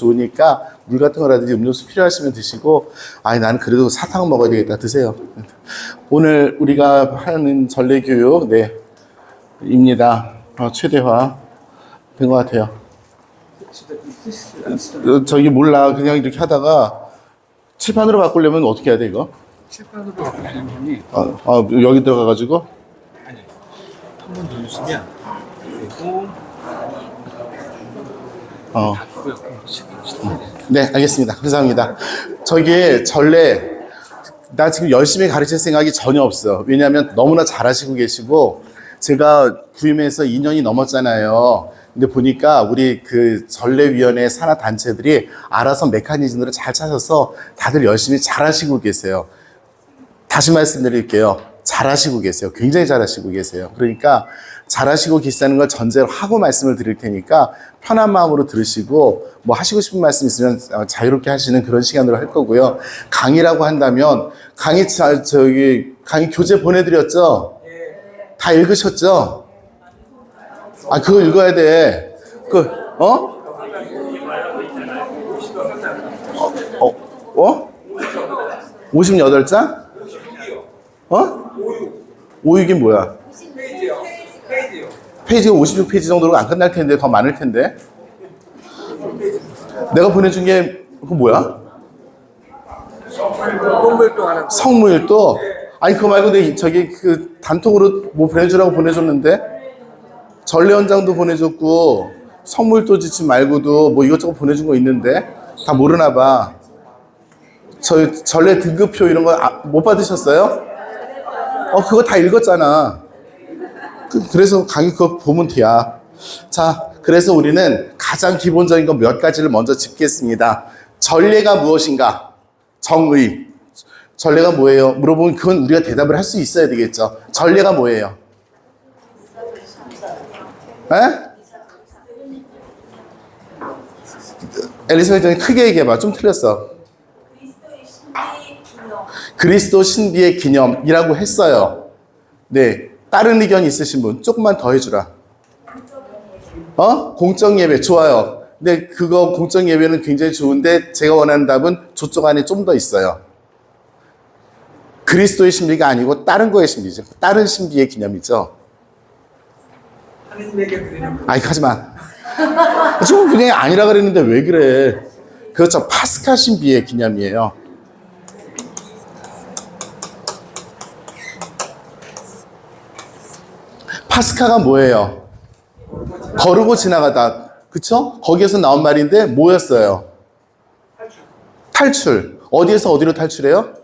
좋으니까 물 같은 거라든지 음료수 필요하시면 드시고, 아니 나는 그래도 사탕 먹어야 되겠다. 드세요. 오늘 우리가 하는 전래교육 네 입니다. 최대화 된 것 같아요. 저기 몰라. 그냥 이렇게 하다가 칠판으로 바꾸려면 어떻게 해야 돼 이거? 칠판으로 바꾸는 분이 여기 들어가가지고 아니 한 번 누르시면 그리고 바꾸고요. 네, 알겠습니다. 감사합니다. 저기 전래 나 지금 열심히 가르칠 생각이 전혀 없어. 왜냐하면 너무나 잘하시고 계시고 제가 구임해서 2년이 넘었잖아요. 근데 보니까 우리 그 전래위원회 산하 단체들이 알아서 메커니즘으로 잘 찾아서 다들 열심히 잘하시고 계세요. 다시 말씀드릴게요. 잘하시고 계세요. 굉장히 잘하시고 계세요. 그러니까 잘하시고 계시다는 걸 전제로 하고 말씀을 드릴 테니까 편한 마음으로 들으시고 뭐 하시고 싶은 말씀 있으면 자유롭게 하시는 그런 시간으로 할 거고요. 강의라고 한다면 강의 교재 보내드렸죠? 다 읽으셨죠? 그거 읽어야 돼. 58장? 56이 뭐야? 페이지가 56페이지 정도로 안 끝날 텐데 더 많을 텐데. 내가 보내준 게 그거 뭐야? 성무일도? 아니 그거 말고 저기 그 단톡으로 뭐 보내주라고 보내줬는데 전래원장도 보내줬고 성무일도 지침 말고도 뭐 이것저것 보내준 거 있는데 다 모르나 봐. 전래 등급표 이런 거 못 받으셨어요? 그거 다 읽었잖아. 그래서 강의 그거 보면 돼야. 자, 그래서 우리는 가장 기본적인 거 몇 가지를 먼저 짚겠습니다. 전례가 무엇인가? 정의. 전례가 뭐예요? 물어보면 그건 우리가 대답을 할 수 있어야 되겠죠. 전례가 뭐예요? 엘리사벳이 크게 얘기해봐. 좀 틀렸어. 그리스도 신비의 기념이라고 했어요. 네. 다른 의견 있으신 분 조금만 더 해주라. 공적 예배 좋아요. 근데 그거 공적 예배는 굉장히 좋은데 제가 원하는 답은 저쪽 안에 좀 더 있어요. 그리스도의 신비가 아니고 다른 거의 신비죠. 다른 신비의 기념이죠. 하지 마. 좀 그냥 아니라 그랬는데 왜 그래? 그렇죠. 파스카 신비의 기념이에요. 파스카가 뭐예요? 거르고 지나가다. 그쵸? 거기에서 나온 말인데 뭐였어요? 탈출. 어디에서 어디로 탈출해요?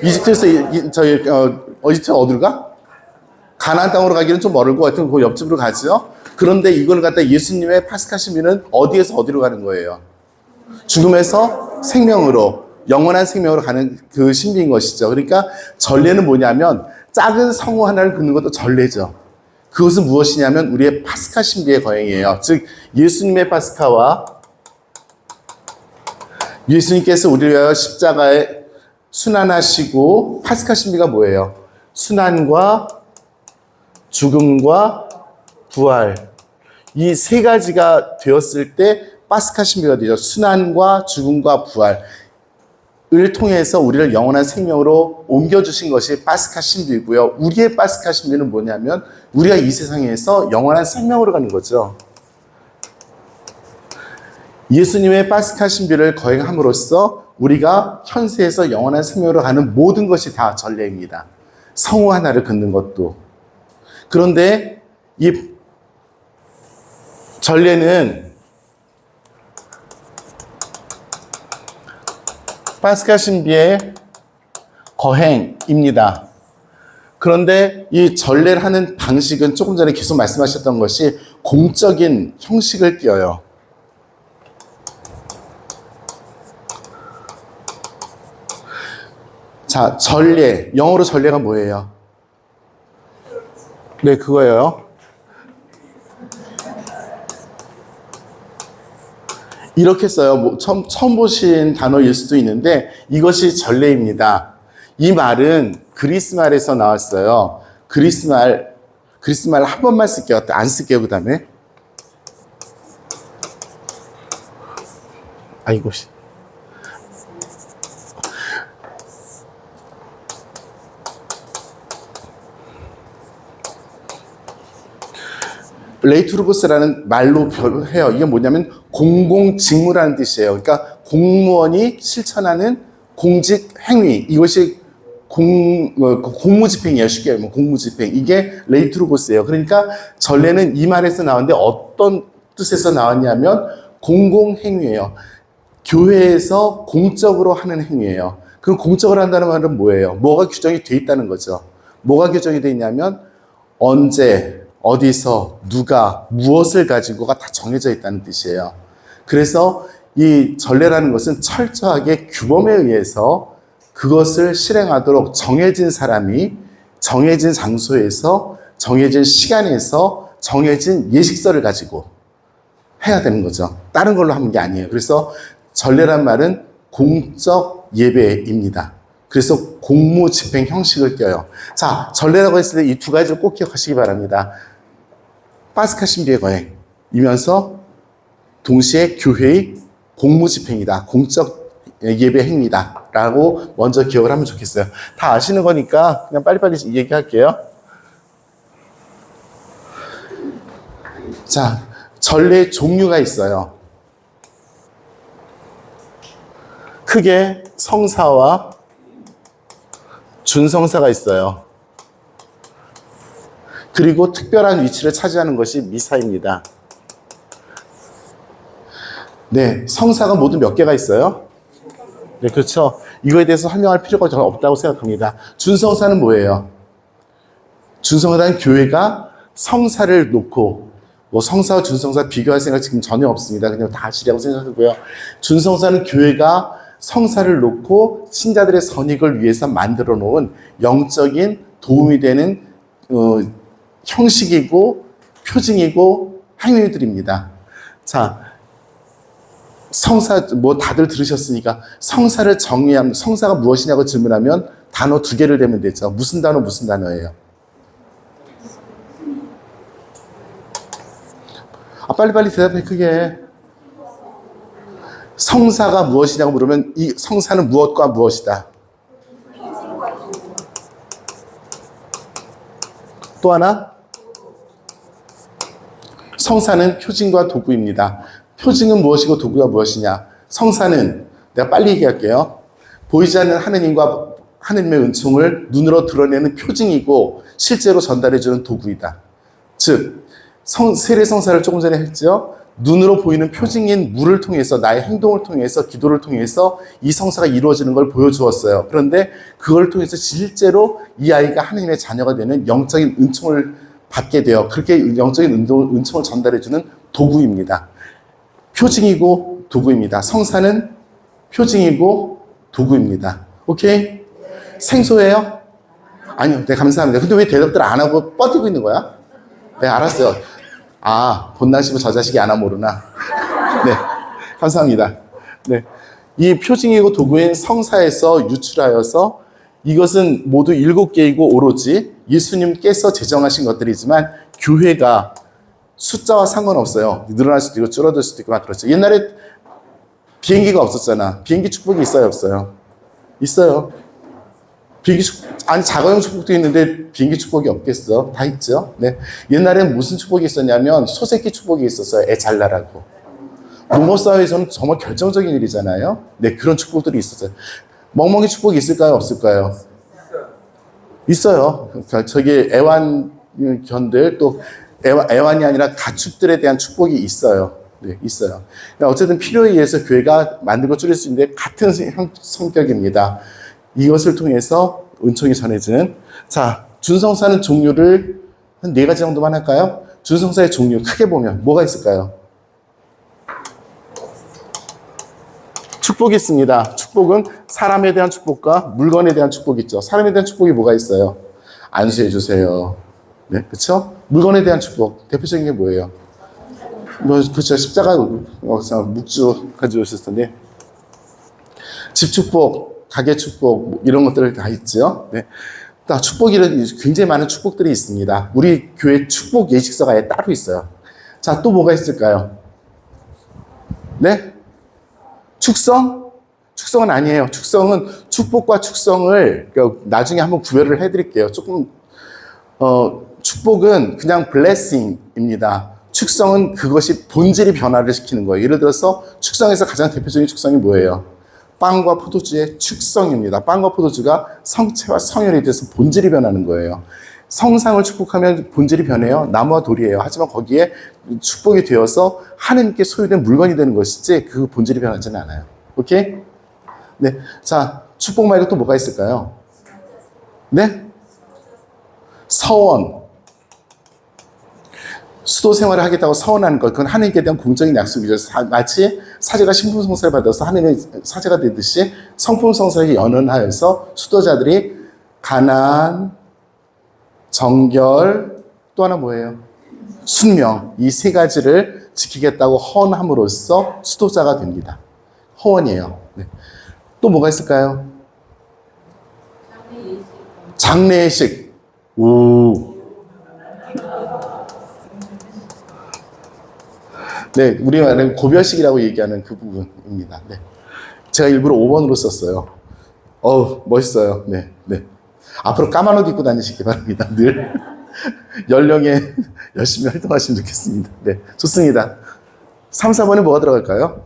이집트에서 이집트 어디로 가? 가나안 땅으로 가기는 좀 멀을 것 같은 그 옆집으로 가죠. 그런데 이걸 갖다 예수님의 파스카 신비는 어디에서 어디로 가는 거예요? 죽음에서 생명으로, 영원한 생명으로 가는 그 신비인 것이죠. 그러니까 전례는 뭐냐면 작은 성호 하나를 긋는 것도 전례죠. 그것은 무엇이냐면 우리의 파스카 신비의 거행이에요. 즉 예수님의 파스카와 예수님께서 우리를 위하여 십자가에 순환하시고 파스카 신비가 뭐예요? 순환과 죽음과 부활 이 세 가지가 되었을 때 파스카 신비가 되죠. 순환과 죽음과 부활을 통해서 우리를 영원한 생명으로 옮겨주신 것이 파스카 신비이고요. 우리의 파스카 신비는 뭐냐면 우리가 이 세상에서 영원한 생명으로 가는 거죠. 예수님의 파스카 신비를 거행함으로써 우리가 현세에서 영원한 생명으로 가는 모든 것이 다 전례입니다. 성호 하나를 긋는 것도. 그런데 이 전례는 파스카 신비의 거행입니다. 그런데 이 전례를 하는 방식은 조금 전에 계속 말씀하셨던 것이 공적인 형식을 띄어요. 자, 전례. 영어로 전례가 뭐예요? 네, 그거예요. 이렇게 써요. 처음 보신 단어일 수도 있는데 이것이 전례입니다. 이 말은 그리스 말에서 나왔어요. 그리스 말 한 번만 쓸게요. 안 쓸게요, 그 다음에. 아이고. 레이투르고스라는 말로 해요. 이게 뭐냐면 공공직무라는 뜻이에요. 그러니까 공무원이 실천하는 공직 행위. 이것이 공무집행이에요. 쉽게 말하면 공무집행. 이게 레이투르고스예요. 그러니까 전례는 이 말에서 나왔는데 어떤 뜻에서 나왔냐면 공공행위예요. 교회에서 공적으로 하는 행위예요. 그럼 공적으로 한다는 말은 뭐예요? 뭐가 규정이 돼 있다는 거죠. 뭐가 규정이 돼 있냐면 언제, 어디서, 누가, 무엇을 가지고가 다 정해져 있다는 뜻이에요. 그래서 이 전례라는 것은 철저하게 규범에 의해서 그것을 실행하도록 정해진 사람이 정해진 장소에서 정해진 시간에서 정해진 예식서를 가지고 해야 되는 거죠. 다른 걸로 하는 게 아니에요. 그래서 전례란 말은 공적 예배입니다. 그래서 공무 집행 형식을 껴요. 자, 전례라고 했을 때 이 두 가지를 꼭 기억하시기 바랍니다. 파스카 신비의 거행이면서 동시에 교회의 공무 집행이다. 공적 예배 행위다. 라고 먼저 기억을 하면 좋겠어요. 다 아시는 거니까 그냥 빨리빨리 얘기할게요. 자, 전례 종류가 있어요. 크게 성사와 준성사가 있어요. 그리고 특별한 위치를 차지하는 것이 미사입니다. 네, 성사가 모두 몇 개가 있어요? 네, 그렇죠. 이거에 대해서 설명할 필요가 저는 없다고 생각합니다. 준성사는 뭐예요? 준성사는 교회가 성사를 놓고, 뭐 성사와 준성사 비교할 생각 지금 전혀 없습니다. 그냥 다 아시라고 생각하고요. 준성사는 교회가 성사를 놓고 신자들의 선익을 위해서 만들어 놓은 영적인 도움이 되는 형식이고 표징이고 행위들입니다. 자, 성사 뭐 다들 들으셨으니까 성사를 정의하면 성사가 무엇이냐고 질문하면 단어 두 개를 대면 되죠. 무슨 단어 무슨 단어예요? 빨리빨리 대답해 크게. 성사가 무엇이냐고 물으면 이 성사는 무엇과 무엇이다. 또 하나 성사는 표징과 도구입니다. 표징은 무엇이고 도구가 무엇이냐? 성사는 내가 빨리 얘기할게요. 보이지 않는 하느님과 하느님의 은총을 눈으로 드러내는 표징이고 실제로 전달해주는 도구이다. 즉 세례성사를 조금 전에 했죠. 눈으로 보이는 표징인 물을 통해서 나의 행동을 통해서 기도를 통해서 이 성사가 이루어지는 걸 보여주었어요. 그런데 그걸 통해서 실제로 이 아이가 하느님의 자녀가 되는 영적인 은총을 받게 돼요. 그렇게 영적인 은총을 전달해주는 도구입니다. 표징이고 도구입니다. 성사는 표징이고 도구입니다. 오케이? 생소해요? 아니요. 네, 감사합니다. 근데 왜 대답들 안 하고 뻗이고 있는 거야? 네, 알았어요. 아, 본난시부 저 자식이 아나 모르나. 네, 감사합니다. 네, 이 표징이고 도구인 성사에서 유출하여서 이것은 모두 7개이고 오로지 예수님께서 제정하신 것들이지만 교회가 숫자와 상관없어요. 늘어날 수도 있고 줄어들 수도 있고 막 그렇죠. 옛날에 비행기가 없었잖아. 비행기 축복이 있어요, 없어요? 있어요. 아니 자가용 축복도 있는데 비행기 축복이 없겠어? 다 있죠. 네. 옛날엔 무슨 축복이 있었냐면 소새끼 축복이 있었어요. 애 잘 나라고. 농업 사회에서는 정말 결정적인 일이잖아요. 네, 그런 축복들이 있었어요. 멍멍이 축복이 있을까요, 없을까요? 있어요. 그러니까 저기 애완견들 또 애완이 아니라 가축들에 대한 축복이 있어요. 네, 있어요. 그러니까 어쨌든 필요에 의해서 교회가 만들고 줄일 수 있는데 같은 성격입니다. 이것을 통해서 은총이 전해지는. 자, 준성사는 종류를 한 4가지 정도만 할까요? 준성사의 종류 크게 보면 뭐가 있을까요? 축복이 있습니다. 축복은 사람에 대한 축복과 물건에 대한 축복이 있죠. 사람에 대한 축복이 뭐가 있어요? 안수해 주세요. 네, 그렇죠? 물건에 대한 축복 대표적인 게 뭐예요? 뭐 그렇죠. 십자가 묵주 가지고 오셨을 텐데 집 축복, 가게 축복 뭐 이런 것들 다 있죠. 네. 축복이란 굉장히 많은 축복들이 있습니다. 우리 교회 축복 예식서가 아예 따로 있어요. 자, 또 뭐가 있을까요? 네? 축성? 축성은 아니에요. 축성은 축복과 축성을 나중에 한번 구별을 해드릴게요. 조금 축복은 그냥 blessing입니다. 축성은 그것이 본질이 변화를 시키는 거예요. 예를 들어서 축성에서 가장 대표적인 축성이 뭐예요? 빵과 포도주의 축성입니다. 빵과 포도주가 성체와 성혈이 돼서 본질이 변하는 거예요. 성상을 축복하면 본질이 변해요. 나무와 돌이에요. 하지만 거기에 축복이 되어서 하나님께 소유된 물건이 되는 것이지 그 본질이 변하지는 않아요. 오케이? 네. 자, 축복 말고 또 뭐가 있을까요? 네? 서원. 수도 생활을 하겠다고 서원하는 것, 그건 하나님께 대한 공적인 약속이죠. 마치 사제가 신분성사를 받아서 하나님의 사제가 되듯이 성품성사에 연연하여서 수도자들이 가난, 정결, 또 하나 뭐예요? 순명. 이 세 가지를 지키겠다고 헌함으로써 수도자가 됩니다. 헌이에요. 네. 또 뭐가 있을까요? 장례식. 오. 네, 우리 말은 고별식이라고 얘기하는 그 부분입니다. 네. 제가 일부러 5번으로 썼어요. 멋있어요. 네, 네. 앞으로 까만 옷 입고 다니시기 바랍니다. 늘 연령에 열심히 활동하시면 좋겠습니다. 네, 좋습니다. 3, 4번에 뭐가 들어갈까요?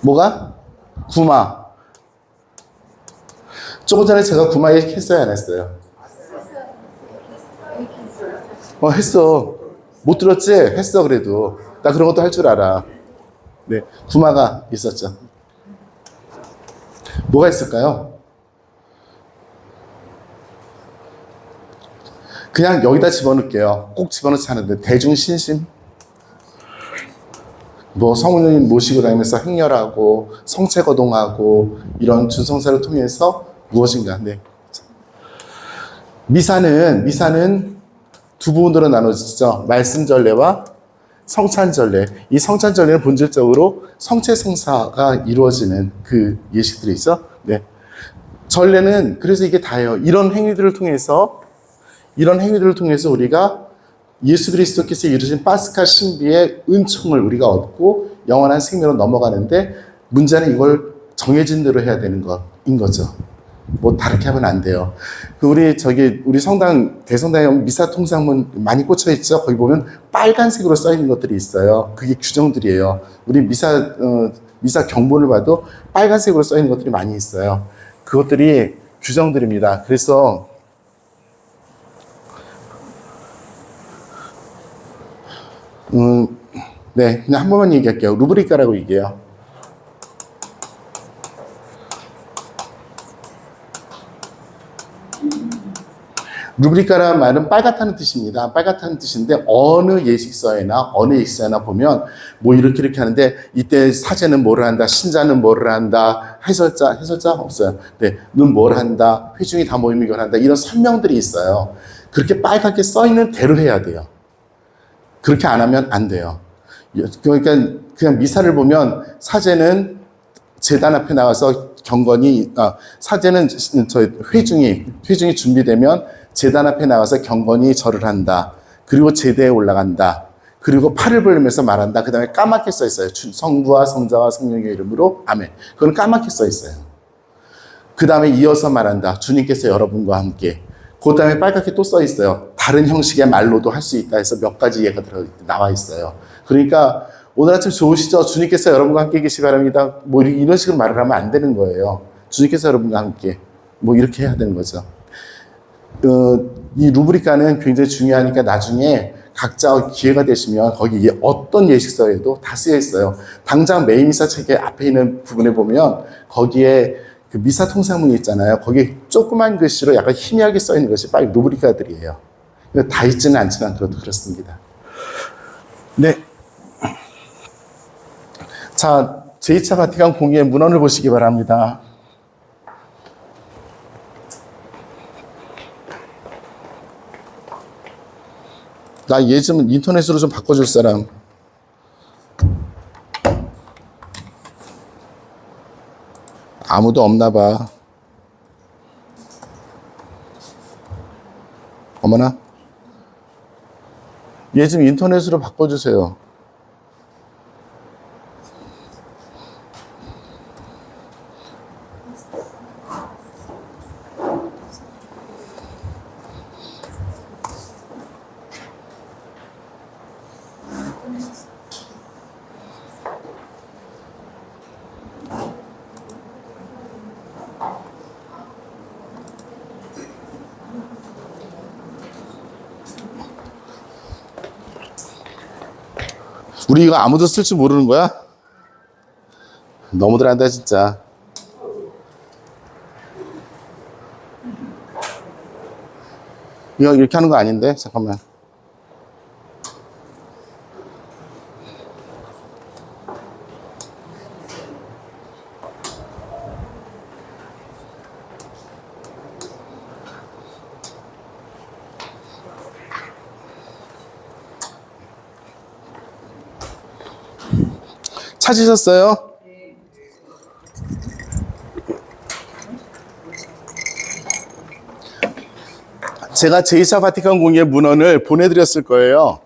뭐가? 구마. 조금 전에 제가 구마 얘기했어요, 안 했어요? 했어. 못 들었지? 했어, 그래도. 나 그런 것도 할 줄 알아. 네, 구마가 있었죠. 뭐가 있을까요? 그냥 여기다 집어넣을게요. 꼭 집어넣지 않은데. 대중신심? 뭐 성모님 모시고 다니면서 행렬하고 성체거동하고 이런 준성사를 통해서 무엇인가. 네. 미사는 두 부분으로 나눠지죠. 말씀전례와 성찬전례. 이 성찬전례는 본질적으로 성체성사가 이루어지는 그 예식들이죠. 네. 전례는 그래서 이게 다예요. 이런 행위들을 통해서 우리가 예수 그리스도께서 이루신 파스카 신비의 은총을 우리가 얻고 영원한 생명으로 넘어가는데 문제는 이걸 정해진 대로 해야 되는 것인 거죠. 뭐 다르게 하면 안 돼요. 우리 성당 대성당에 미사 통상문 많이 꽂혀 있죠. 거기 보면 빨간색으로 써 있는 것들이 있어요. 그게 규정들이에요. 우리 미사 경본을 봐도 빨간색으로 써 있는 것들이 많이 있어요. 그것들이 규정들입니다. 그래서 네, 그냥 한 번만 얘기할게요. 루브리카라고 얘기해요. 루브리카라는 말은 빨갛다는 뜻입니다. 빨갛다는 뜻인데 어느 예식서에나 보면 뭐 이렇게 하는데 이때 사제는 뭐를 한다, 신자는 뭐를 한다, 해설자 없어요. 네, 는 뭘 한다, 회중이 다 모이면 이걸 한다, 이런 설명들이 있어요. 그렇게 빨갛게 써 있는 대로 해야 돼요. 그렇게 안 하면 안 돼요. 그러니까 그냥 미사를 보면 사제는 제단 앞에 나가서 경건이, 사제는 회중이 준비되면 제단 앞에 나가서 경건히 절을 한다. 그리고 제대에 올라간다. 그리고 팔을 벌리면서 말한다. 그 다음에 까맣게 써 있어요. 성부와 성자와 성령의 이름으로 아멘. 그건 까맣게 써 있어요. 그 다음에 이어서 말한다. 주님께서 여러분과 함께. 그 다음에 빨갛게 또 써 있어요. 다른 형식의 말로도 할 수 있다 해서 몇 가지 예가 나와 있어요. 그러니까 오늘 아침 좋으시죠? 주님께서 여러분과 함께 계시기 바랍니다. 뭐 이런 식으로 말을 하면 안 되는 거예요. 주님께서 여러분과 함께. 뭐 이렇게 해야 되는 거죠. 이 루브리카는 굉장히 중요하니까 나중에 각자 기회가 되시면 거기 어떤 예식서에도 다 쓰여 있어요. 당장 메인 미사 책의 앞에 있는 부분에 보면 거기에 그 미사 통상문이 있잖아요. 거기에 조그만 글씨로 약간 희미하게 써 있는 것이 빨리 루브리카들이에요. 다 있지는 않지만 그렇습니다. 네. 자, 제2차 바티칸 공의의 문헌을 보시기 바랍니다. 나 얘 좀 인터넷으로 좀 바꿔줄 사람. 아무도 없나 봐. 어머나. 얘 좀 인터넷으로 바꿔주세요. 우리 이거 아무도 쓸 줄 모르는 거야? 너무들 한다 진짜. 이거 이렇게 하는 거 아닌데? 잠깐만. 찾으셨어요? 제가 제2차 바티칸 공예 문헌을 보내드렸을 거예요.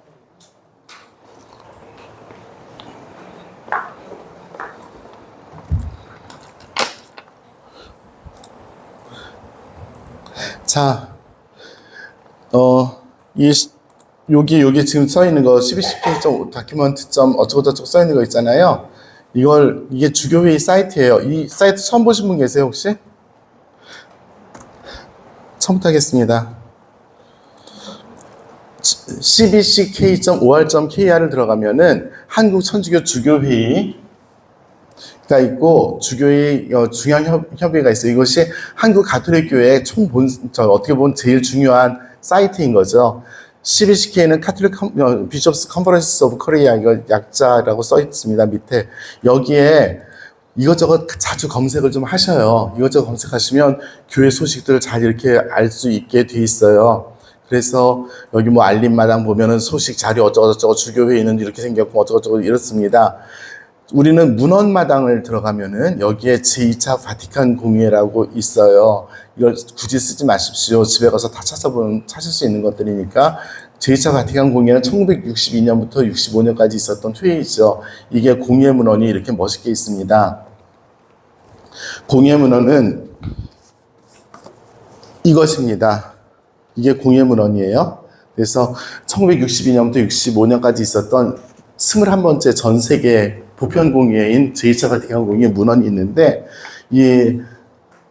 자, 여기 지금 써 있는 거 12cp. 다큐먼트. 어쩌고저쩌고 써 있는 거 있잖아요. 이게 주교회의 사이트예요. 이 사이트 처음 보신 분 계세요, 혹시? 처음부터 하겠습니다. cbck.or.kr을 들어가면은 한국 천주교 주교회의가 있고 주교회 중앙협의회가 있어요. 이것이 한국 가톨릭교회의 어떻게 보면 제일 중요한 사이트인 거죠. CBCK는 카톨릭 비숍스 컨퍼런스 오브 코리아, 이거 약자라고 써 있습니다. 밑에 여기에 이것저것 자주 검색을 좀 하셔요. 이것저것 검색하시면 교회 소식들을 잘 이렇게 알 수 있게 돼 있어요. 그래서 여기 뭐 알림마당 보면은 소식 자료 어쩌고저쩌고 주교회의는 이렇게 생겼고 어쩌고저쩌고 이렇습니다. 우리는 문헌마당을 들어가면은 여기에 제2차 바티칸 공예라고 있어요. 이걸 굳이 쓰지 마십시오. 집에 가서 다 찾을 수 있는 것들이니까. 제2차 바티칸 공예는 1962년부터 65년까지 있었던 회의죠. 이게 공예 문헌이 이렇게 멋있게 있습니다. 공예 문헌은 이것입니다. 이게 공예 문헌이에요. 그래서 1962년부터 65년까지 있었던 21번째 전 세계 보편 공예인 제2차 바티칸 공예 문헌이 있는데,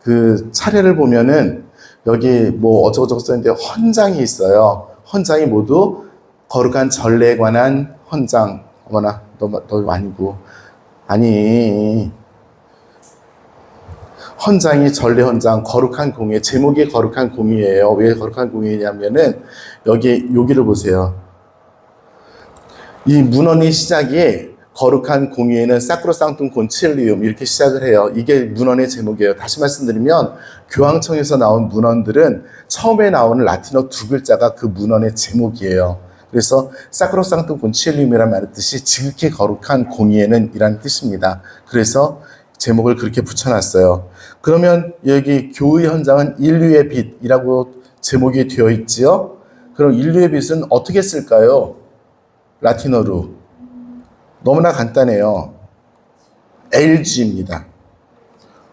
그 차례를 보면은 여기 뭐 어쩌고저쩌고 써있는데 헌장이 있어요. 헌장이 모두 거룩한 전례에 관한 헌장. 어머나, 너 아니고. 아니. 헌장이 전례 헌장, 거룩한 공예, 제목이 거룩한 공예예요. 왜 거룩한 공예냐면은 여기를 보세요. 이 문헌의 시작이 거룩한 공예는 사크로상툼 콘칠리움 이렇게 시작을 해요. 이게 문헌의 제목이에요. 다시 말씀드리면 교황청에서 나온 문헌들은 처음에 나오는 라틴어 두 글자가 그 문헌의 제목이에요. 그래서 사크로상툼 콘칠리움이라는 말의 뜻이 지극히 거룩한 공예는 이란 뜻입니다. 그래서 제목을 그렇게 붙여놨어요. 그러면 여기 교의 현장은 인류의 빛이라고 제목이 되어 있지요. 그럼 인류의 빛은 어떻게 쓸까요? 라틴어로. 너무나 간단해요. LG입니다.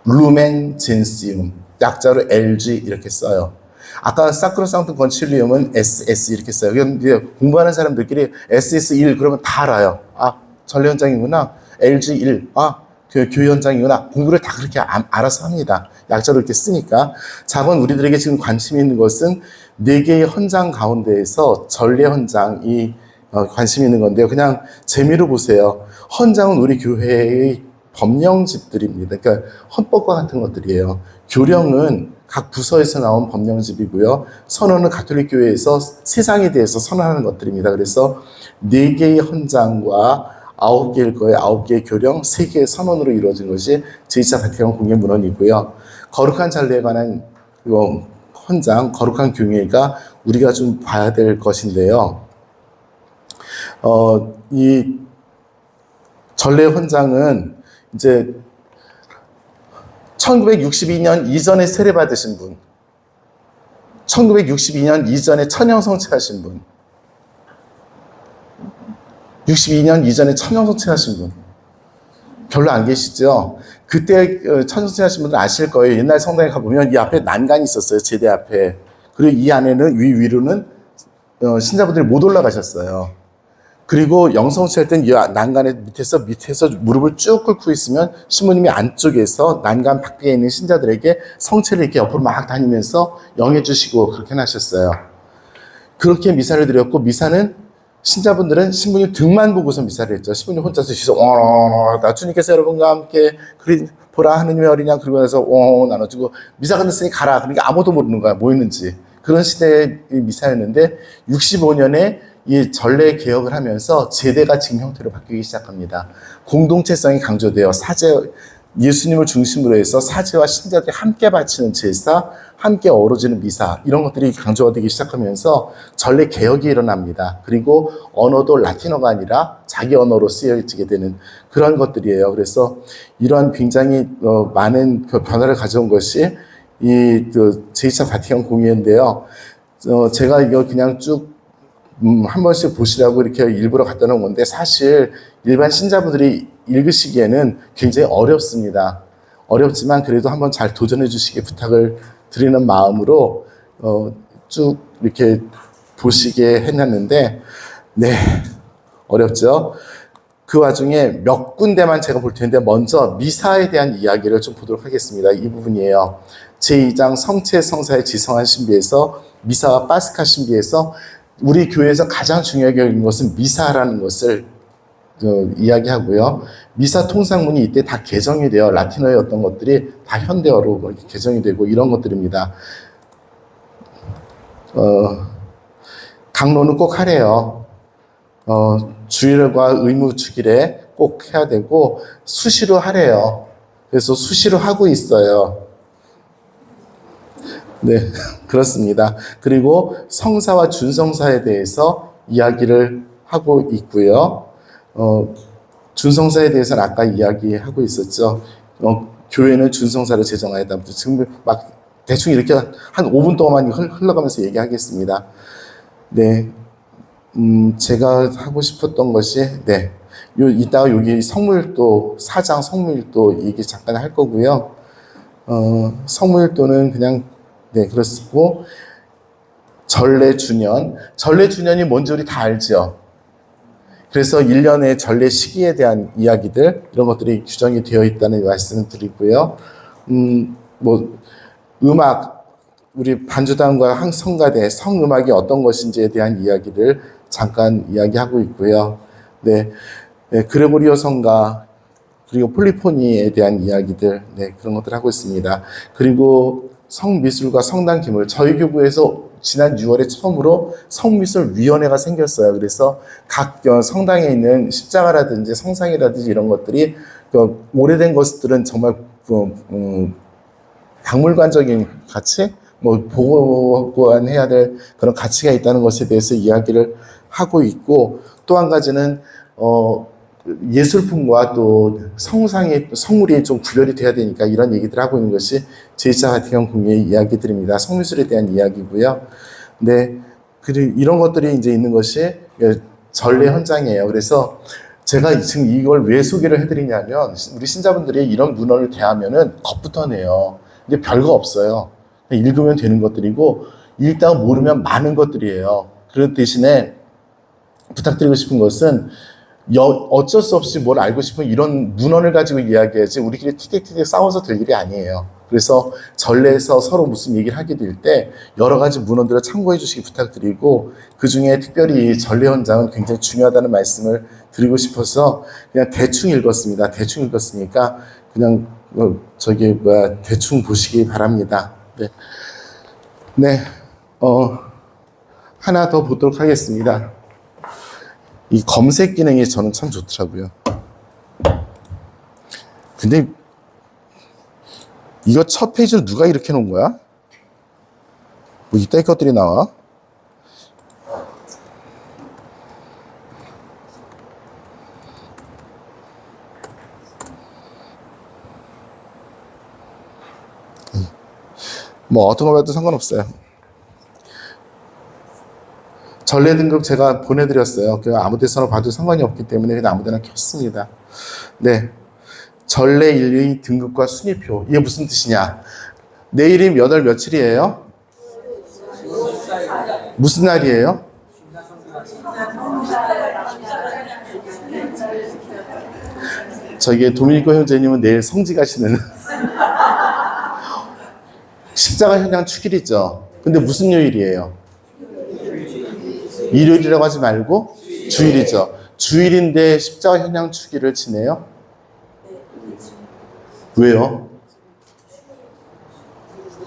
루멘 젠시움. 약자로 LG 이렇게 써요. 아까 사크로상툼 건칠리움은 SS 이렇게 써요. 이제 공부하는 사람들끼리 SS1 그러면 다 알아요. 아, 전례 현장이구나. LG1. 아, 교회 현장이구나. 공부를 다 그렇게 알아서 합니다. 약자로 이렇게 쓰니까. 자건 우리들에게 지금 관심이 있는 것은 4개의 헌장 가운데에서 전례 헌장이 관심이 있는 건데요. 그냥 재미로 보세요. 헌장은 우리 교회의 법령집들입니다. 그러니까 헌법과 같은 것들이에요. 교령은 각 부서에서 나온 법령집이고요. 선언은 가톨릭 교회에서 세상에 대해서 선언하는 것들입니다. 그래서 4개의 헌장과 9개일 거예요. 9개의 교령, 3개의 선언으로 이루어진 것이 제2차 바티칸 공예 문헌이고요. 거룩한 전례에 관한 헌장, 거룩한 교회가 우리가 좀 봐야 될 것인데요. 이 전례 헌장은 이제 1962년 이전에 세례 받으신 분, 1962년 이전에 천형 성취하신 분, 62년 이전에 천형 성취하신 분 별로 안 계시죠? 그때 천형 성취하신 분들 아실 거예요. 옛날 성당에 가보면 이 앞에 난간이 있었어요. 제대 앞에. 그리고 이 안에는 위로는 신자분들이 못 올라가셨어요. 그리고 영성취할 땐 이 난간의 밑에서 무릎을 쭉 꿇고 있으면 신부님이 안쪽에서 난간 밖에 있는 신자들에게 성체를 이렇게 옆으로 막 다니면서 영해 주시고 그렇게 하셨어요. 그렇게 미사를 드렸고, 미사는 신자분들은 신부님 등만 보고서 미사를 했죠. 신부님 혼자서 뒤에서 나 주님께서 여러분과 함께 그리 보라 하느님의 어린 양 그리고 나서 나눠주고 미사 끝났으니 가라. 그러니까 아무도 모르는 거야. 뭐 있는지. 그런 시대의 미사였는데 65년에 이 전례 개혁을 하면서 제대가 지금 형태로 바뀌기 시작합니다. 공동체성이 강조되어 예수님을 중심으로 해서 사제와 신자들이 함께 바치는 제사, 함께 어우러지는 미사 이런 것들이 강조가 되기 시작하면서 전례 개혁이 일어납니다. 그리고 언어도 라틴어가 아니라 자기 언어로 쓰여지게 되는 그런 것들이에요. 그래서 이러한 굉장히 많은 변화를 가져온 것이 이 제2차 바티칸 공의회인데요. 제가 이거 그냥 쭉 한 번씩 보시라고 이렇게 일부러 갖다 놓은 건데 사실 일반 신자분들이 읽으시기에는 굉장히 어렵습니다. 어렵지만 그래도 한번 잘 도전해 주시기 부탁을 드리는 마음으로 쭉 이렇게 보시게 해놨는데 네, 어렵죠? 그 와중에 몇 군데만 제가 볼 텐데 먼저 미사에 대한 이야기를 좀 보도록 하겠습니다. 이 부분이에요. 제2장 성체 성사의 지성한 신비에서 미사와 파스카 신비에서 우리 교회에서 가장 중요하게 여기는 것은 미사라는 것을 이야기하고요. 미사 통상문이 이때 다 개정이 되어 라틴어의 어떤 것들이 다 현대어로 이렇게 개정이 되고 이런 것들입니다. 강론은 꼭 하래요. 주일과 의무 주일에 꼭 해야 되고 수시로 하래요. 그래서 수시로 하고 있어요. 네, 그렇습니다. 그리고 성사와 준성사에 대해서 이야기를 하고 있고요. 준성사에 대해서는 아까 이야기하고 있었죠. 교회는 준성사를 제정하였다. 지금 막 대충 이렇게 한 5분 동안만 흘러가면서 얘기하겠습니다. 네, 제가 하고 싶었던 것이 네, 이따가 여기 성물도 4장 성물도 얘기 잠깐 할 거고요. 성물도는 그냥 네, 그렇고 전례주년이 뭔지 우리 다 알죠. 그래서 1년의 전례 시기에 대한 이야기들 이런 것들이 규정이 되어 있다는 말씀을 드리고요. 음악 우리 반주단과 성가대 성음악이 어떤 것인지에 대한 이야기를 잠깐 이야기하고 있고요. 네, 그레고리오 성가 그리고 폴리포니에 대한 이야기들 그런 것들 하고 있습니다. 그리고 성미술과 성당 기물 저희 교구에서 지난 6월에 처음으로 성미술위원회가 생겼어요. 그래서 각 성당에 있는 십자가라든지 성상이라든지 이런 것들이 오래된 것들은 정말 박물관적인 가치, 보관해야 될 그런 가치가 있다는 것에 대해서 이야기를 하고 있고 또 한 가지는 예술품과 또 성물이 좀 구별이 돼야 되니까 이런 얘기들을 하고 있는 것이 제2차 바티칸 공의회 이야기들입니다. 성미술에 대한 이야기고요. 네, 그리고 이런 것들이 이제 있는 것이 전례 현장이에요. 그래서 제가 지금 이걸 왜 소개를 해드리냐면 우리 신자분들이 이런 문헌을 대하면은 겁부터 내요. 근데 별거 없어요. 읽으면 되는 것들이고 읽다가 모르면 많은 것들이에요. 그런 대신에 부탁드리고 싶은 것은 어쩔 수 없이 뭘 알고 싶은 이런 문헌을 가지고 이야기해야지 우리끼리 티격태격 싸워서 될 일이 아니에요. 그래서 전례에서 서로 무슨 얘기를 하게 될 때 여러 가지 문헌들을 참고해 주시기 부탁드리고 그중에 특별히 전례 현장은 굉장히 중요하다는 말씀을 드리고 싶어서 그냥 대충 읽었습니다. 대충 읽었으니까 그냥 대충 보시기 바랍니다. 네, 하나 더 보도록 하겠습니다. 이 검색 기능이 저는 참 좋더라고요. 근데 이거 첫 페이지를 누가 이렇게 놓은 거야? 뭐 이따위 것들이 나와? 뭐 어떤 거 봐도 상관없어요. 전례 등급 제가 보내드렸어요. 아무 데서나 봐도 상관이 없기 때문에 그냥 아무 데나 켰습니다. 네, 전례 인류의 등급과 순위표 이게 무슨 뜻이냐? 내일이 몇 월 며칠이에요? 무슨 날이에요? 저기 도미니코 형제님은 내일 성지 가시는 십자가 현장 축일이죠. 근데 무슨 요일이에요? 일요일이라고 하지 말고 주일이죠. 주일인데 십자가 현양 축일을 지내요? 왜요?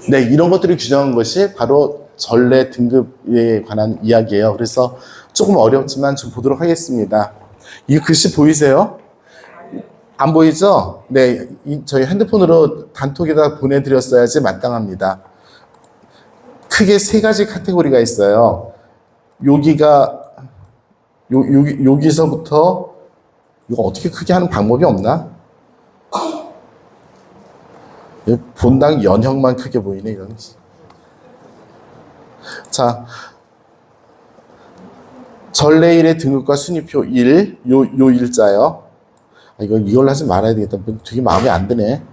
네, 이런 것들을 규정한 것이 바로 전례 등급에 관한 이야기예요. 그래서 조금 어렵지만 좀 보도록 하겠습니다. 이 글씨 보이세요? 안 보이죠? 네, 저희 핸드폰으로 단톡에다 보내드렸어야지 마땅합니다. 크게 세 가지 카테고리가 있어요. 여기서부터 이거 어떻게 크게 하는 방법이 없나? 본당 연형만 크게 보이네, 이런. 자, 전례일의 등급과 순위표 1, 요 일자요. 이걸로 하지 말아야 되겠다. 되게 마음에 안 드네.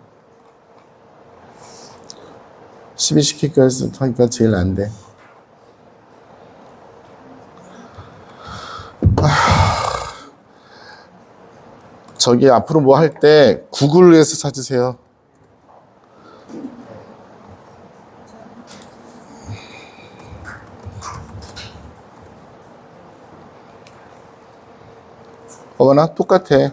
12시키까지 하니까 제일 안 돼. 저기 앞으로 뭐 할 때 구글에서 찾으세요. 어머나 똑같아.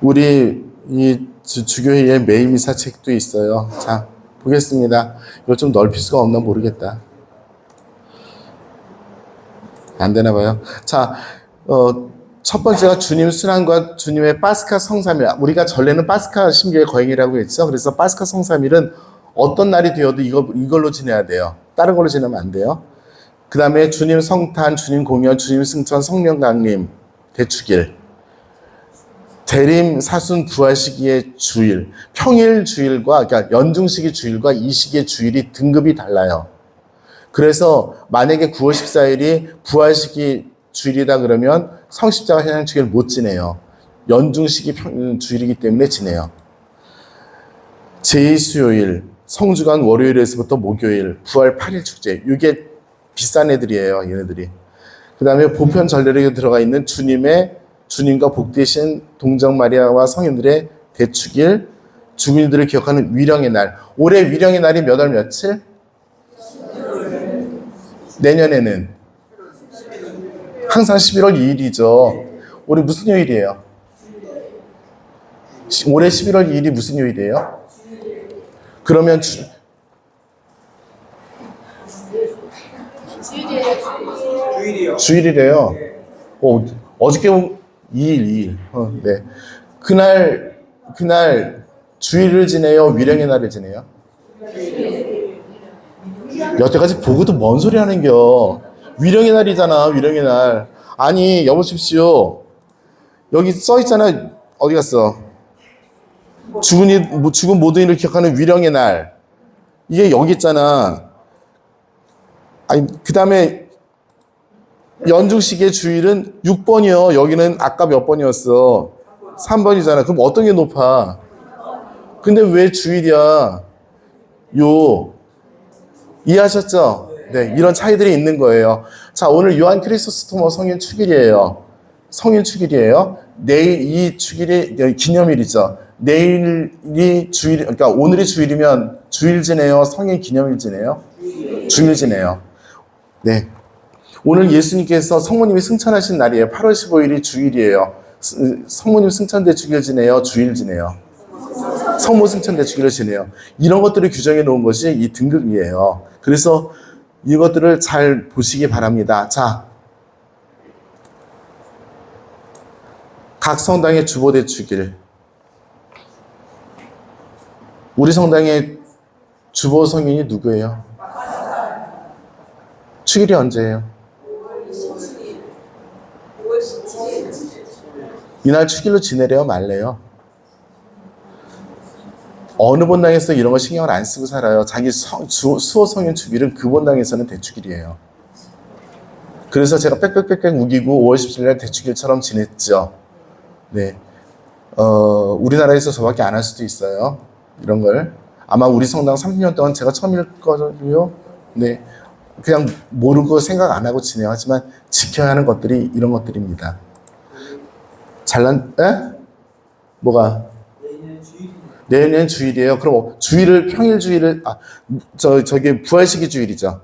우리 이 주교회의 매일미사 책도 있어요. 자, 보겠습니다. 이걸 좀 넓힐 수가 없나 모르겠다. 안 되나 봐요. 자, 첫 번째가 주님 순환과 주님의 파스카 성삼일. 우리가 전례는 파스카 신교의 거행이라고 했죠. 그래서 파스카 성삼일은 어떤 날이 되어도 이걸로 지내야 돼요. 다른 걸로 지내면 안 돼요. 그 다음에 주님 성탄, 주님 공연, 주님 승천, 성령 강림, 대축일. 대림, 사순, 부활 시기의 주일, 평일 주일과, 그러니까 연중시기 주일과 이 시기의 주일이 등급이 달라요. 그래서 만약에 9월 14일이 부활 시기 주일이다 그러면 성십자가 현양 축일을 못 지내요. 연중시기 주일이기 때문에 지내요. 제2수요일, 성주간 월요일에서부터 목요일, 부활 8일 축제. 이게 비싼 애들이에요, 얘네들이. 그 다음에 보편 전례에 들어가 있는 주님과 복되신 동정 마리아와 성인들의 대축일, 죽은이들을 기억하는 위령의 날. 올해 위령의 날이 몇 월 며칠? 내년에는 항상 11월 2일이죠. 올해 무슨 요일이에요? 올해 11월 2일이 무슨 요일이에요? 그러면 주일이래요. 어저께 2일. 네. 그날 주일을 지내요? 위령의 날을 지내요? 여태까지 보고도 뭔 소리 하는겨. 위령의 날이잖아, 위령의 날. 아니, 여보십시오. 여기 써있잖아. 어디 갔어? 죽은 모든 이를 기억하는 위령의 날. 이게 여기 있잖아. 아니, 그 다음에 연중시기의 주일은 6번이요. 여기는 아까 몇 번이었어? 3번이잖아. 그럼 어떤 게 높아? 근데 왜 주일이야? 이해하셨죠? 네, 이런 차이들이 있는 거예요. 자, 오늘 요한 크리소스토머 성인 축일이에요. 성인 축일이에요. 내일 이 축일이 기념일이죠. 내일이 주일, 그러니까 오늘이 주일이면 주일 지내요? 성인 기념일 지내요? 주일 지내요. 네. 오늘 예수님께서 성모님이 승천하신 날이에요. 8월 15일이 주일이에요. 성모님 승천대 주일 지내요? 주일 지내요? 성모 승천대 주일을 지내요. 이런 것들을 규정해 놓은 것이 이 등급이에요. 그래서 이것들을 잘 보시기 바랍니다. 자, 각 성당의 주보대 축일. 우리 성당의 주보 성인이 누구예요? 축일이 언제예요? 이날 축일로 지내래요, 말래요? 어느 본당에서 이런 거 신경을 안 쓰고 살아요. 자기 수호 성인 축일은 그 본당에서는 대축일이에요. 그래서 제가 빽빽빽빽 우기고 5월 17일 대축일처럼 지냈죠. 네. 우리나라에서 저밖에 안 할 수도 있어요. 이런 걸. 아마 우리 성당 30년 동안 제가 처음일 거고요. 네. 그냥 모르고 생각 안 하고 지내요. 하지만 지켜야 하는 것들이 이런 것들입니다. 뭐가? 내년 주일이에요. 그럼 주일을, 평일 주일을, 저게 부활시기 주일이죠.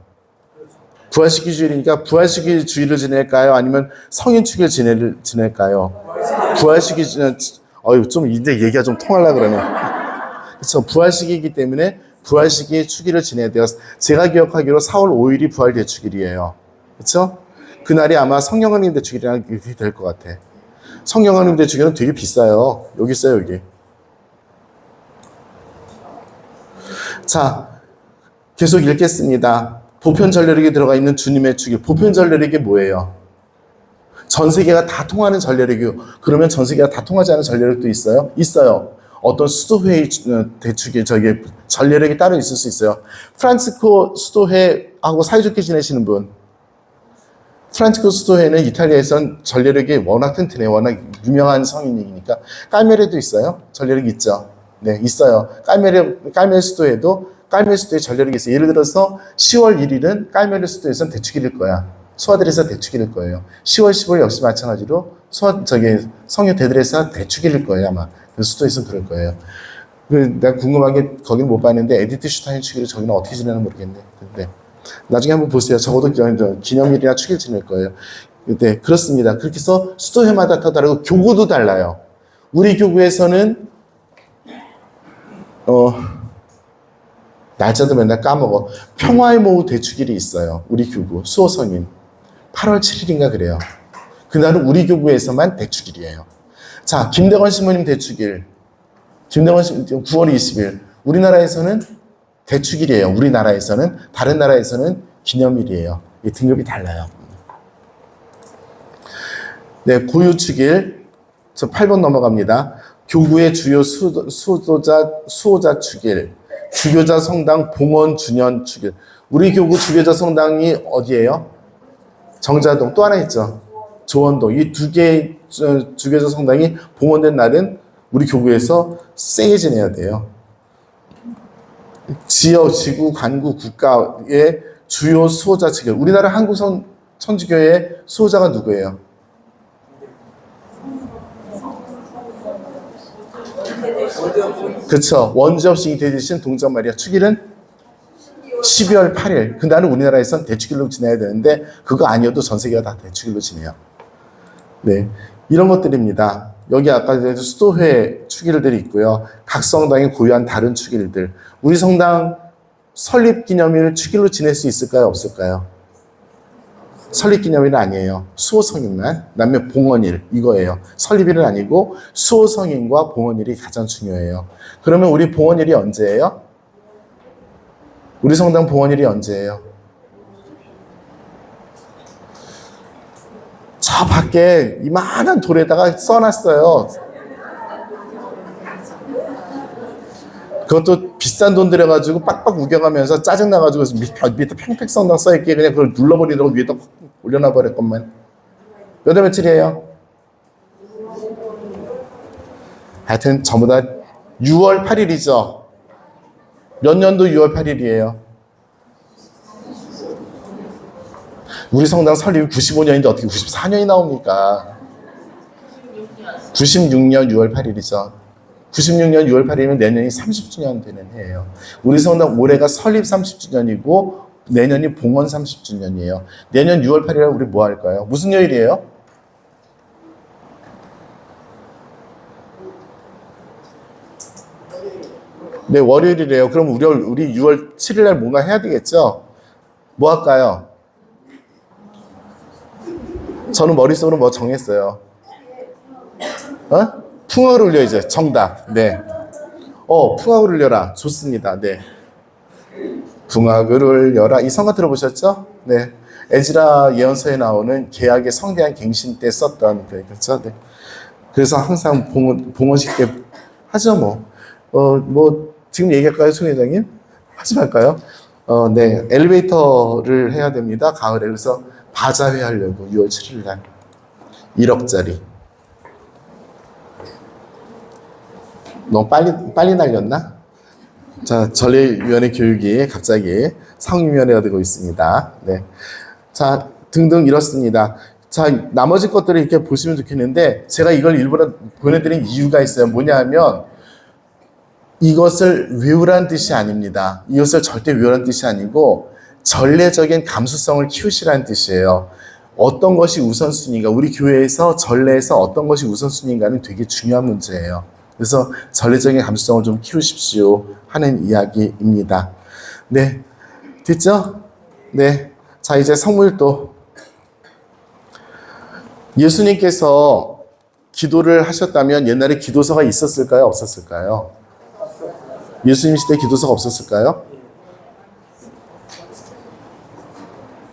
부활시기 주일이니까 부활시기 주일을 지낼까요? 아니면 성인 축일 지낼까요? 부활시기, 좀 이제 얘기가 좀 통하려고 그러네. 그렇죠. 부활시기이기 때문에 부활시기 축일을 지내야 돼요. 제가 기억하기로 4월 5일이 부활 대축일이에요. 그렇죠? 그날이 아마 성령하나님 대축일이랑 이렇게 될 것 같아. 성령하나님 대축일은 되게 비싸요. 여기 있어요, 여기. 자, 계속 읽겠습니다. 보편전례력에 들어가 있는 주님의 축일. 보편전례력이 뭐예요? 전 세계가 다 통하는 전례력이요. 그러면 전 세계가 다 통하지 않은 전례력도 있어요? 있어요. 어떤 수도회의 대축일, 전례력이 따로 있을 수 있어요. 프란치스코 수도회하고 사이좋게 지내시는 분. 프란치스코 수도회는 이탈리아에선 전례력이 워낙 튼튼해요. 워낙 유명한 성인이니까. 깔메레도 있어요. 전례력이 있죠. 네, 있어요. 깔메레 수도회도 깔메레 수도회 전례력이 있어요. 예를 들어서 10월 1일은 깔메레 수도회에서는 대축일일 거야. 소아들에서 대축일일 거예요. 10월 15일 역시 마찬가지로 성유 대들에서 대축일일 거예요, 아마. 수도에서는 그럴 거예요. 내가 궁금한 게 거기는 못 봤는데 에디트 슈타인 축일을 저기는 어떻게 지내나 모르겠네. 근데 나중에 한번 보세요. 적어도 기념일이나 축일 지낼 거예요. 네, 그렇습니다. 그렇게 해서 수도회마다 다 다르고 교구도 달라요. 우리 교구에서는 날짜도 맨날 까먹어. 평화의 모후 대축일이 있어요. 우리 교구 수호성인 8월 7일인가 그래요. 그날은 우리 교구에서만 대축일이에요. 자, 김대건 신부님 대축일. 김대건 신부님 9월 20일. 우리나라에서는 대축일이에요. 우리나라에서는. 다른 나라에서는 기념일이에요. 이 등급이 달라요. 네, 고유축일. 저 8번 넘어갑니다. 교구의 주요 수호자 축일. 주교자 성당 봉헌 주년 축일. 우리 교구 주교자 성당이 어디예요? 정자동. 또 하나 있죠. 조원동. 이 두 개의 주교자 성당이 봉헌된 날은 우리 교구에서 세게 지내야 돼요. 지역, 지구, 관구, 국가의 주요 수호자 축일. 우리나라 한국 천주교의 수호자가 누구예요? 그렇죠. 원죄 없이 되신 동정 마리아. 축일은 12월 8일. 그날은 우리나라에선 대축일로 지내야 되는데 그거 아니어도 전 세계가 다 대축일로 지내요. 네, 이런 것들입니다. 여기 아까 수도회 축일들이 있고요. 각 성당이 고유한 다른 축일들. 우리 성당 설립기념일 축일로 지낼 수 있을까요? 없을까요? 설립기념일은 아니에요. 수호성인만. 그다음에 봉헌일 이거예요. 설립일은 아니고 수호성인과 봉헌일이 가장 중요해요. 그러면 우리 봉헌일이 언제예요? 우리 성당 봉헌일이 언제예요? 저 밖에 이만한 돌에다가 써놨어요. 그것도 비싼 돈 들여가지고 빡빡 우겨가면서 짜증나가지고 밑에 팽팽성당 써있기에 그냥 그걸 눌러버리려고 위에다 올려놔버렸건만. 몇 월 며칠이에요? 하여튼 전부 다 6월 8일이죠. 몇 년도 6월 8일이에요? 우리 성당 설립이 95년인데 어떻게 94년이 나옵니까? 96년 6월 8일이죠. 96년 6월 8일이면 내년이 30주년 되는 해예요. 우리 성당 올해가 설립 30주년이고 내년이 봉헌 30주년이에요. 내년 6월 8일에 우리 뭐 할까요? 무슨 요일이에요? 네, 월요일이래요. 그럼 우리 6월 7일 날 뭔가 해야 되겠죠? 뭐 할까요? 저는 머릿속으로 뭐 정했어요. 풍악을 울려 이제 정답. 네. 풍악을 울려라. 좋습니다. 네. 풍악을 울려라. 이 성가 들어보셨죠? 네. 에즈라 예언서에 나오는 계약의 성대한 갱신 때 썼던 그렇죠? 네. 그래서 항상 봉헌식 때 하죠 뭐 지금 얘기할까요, 송 회장님? 하지 말까요? 네. 엘리베이터를 해야 됩니다. 가을에. 그래서 바자회 하려고 6월 7일 날 1억짜리. 너무 빨리 날렸나? 자, 전례위원회 교육이 갑자기 상임위원회가 되고 있습니다. 네. 자, 등등 이렇습니다. 자, 나머지 것들을 이렇게 보시면 좋겠는데, 제가 이걸 일부러 보내드린 이유가 있어요. 뭐냐 하면, 이것을 외우란 뜻이 아닙니다. 이것을 절대 외우란 뜻이 아니고, 전례적인 감수성을 키우시라는 뜻이에요. 어떤 것이 우선순위인가, 우리 교회에서 전례에서 어떤 것이 우선순위인가는 되게 중요한 문제예요. 그래서 전례적인 감수성을 좀 키우십시오 하는 이야기입니다. 네, 됐죠? 네, 자 이제 성물도. 예수님께서 기도를 하셨다면 옛날에 기도서가 있었을까요? 없었을까요? 예수님 시대에 기도서가 없었을까요?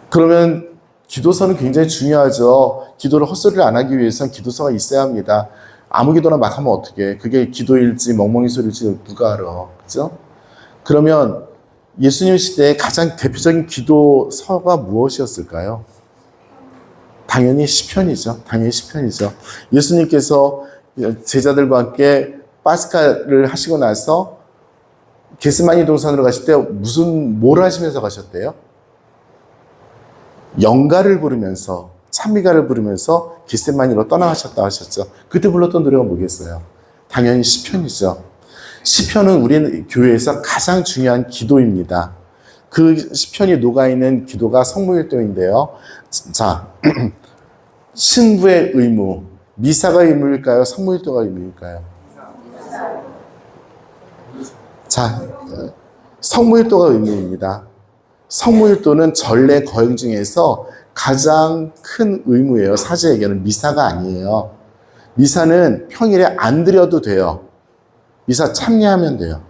그러면 기도서는 굉장히 중요하죠. 기도를 헛소리를 안 하기 위해서는 기도서가 있어야 합니다. 아무 기도나 막 하면 어떡해. 그게 기도일지 멍멍이 소리일지 누가 알아. 그죠? 그러면 예수님 시대에 가장 대표적인 기도서가 무엇이었을까요? 당연히 시편이죠. 당연히 시편이죠. 예수님께서 제자들과 함께 파스카를 하시고 나서 겟세마니 동산으로 가실 때 뭘 하시면서 가셨대요? 영가를 부르면서, 찬미가를 부르면서 겟세마니로 떠나가셨다 하셨죠. 그때 불렀던 노래가 뭐겠어요? 당연히 시편이죠. 시편은 우리 교회에서 가장 중요한 기도입니다. 그 시편이 녹아있는 기도가 성모일도인데요. 자, 신부의 의무, 미사가 의무일까요? 성모일도가 의무일까요? 자, 성모일도가 의무입니다. 성모일도는 전례 거행 중에서 가장 큰 의무예요. 사제에게는. 미사가 아니에요. 미사는 평일에 안 드려도 돼요. 미사 참여하면 돼요.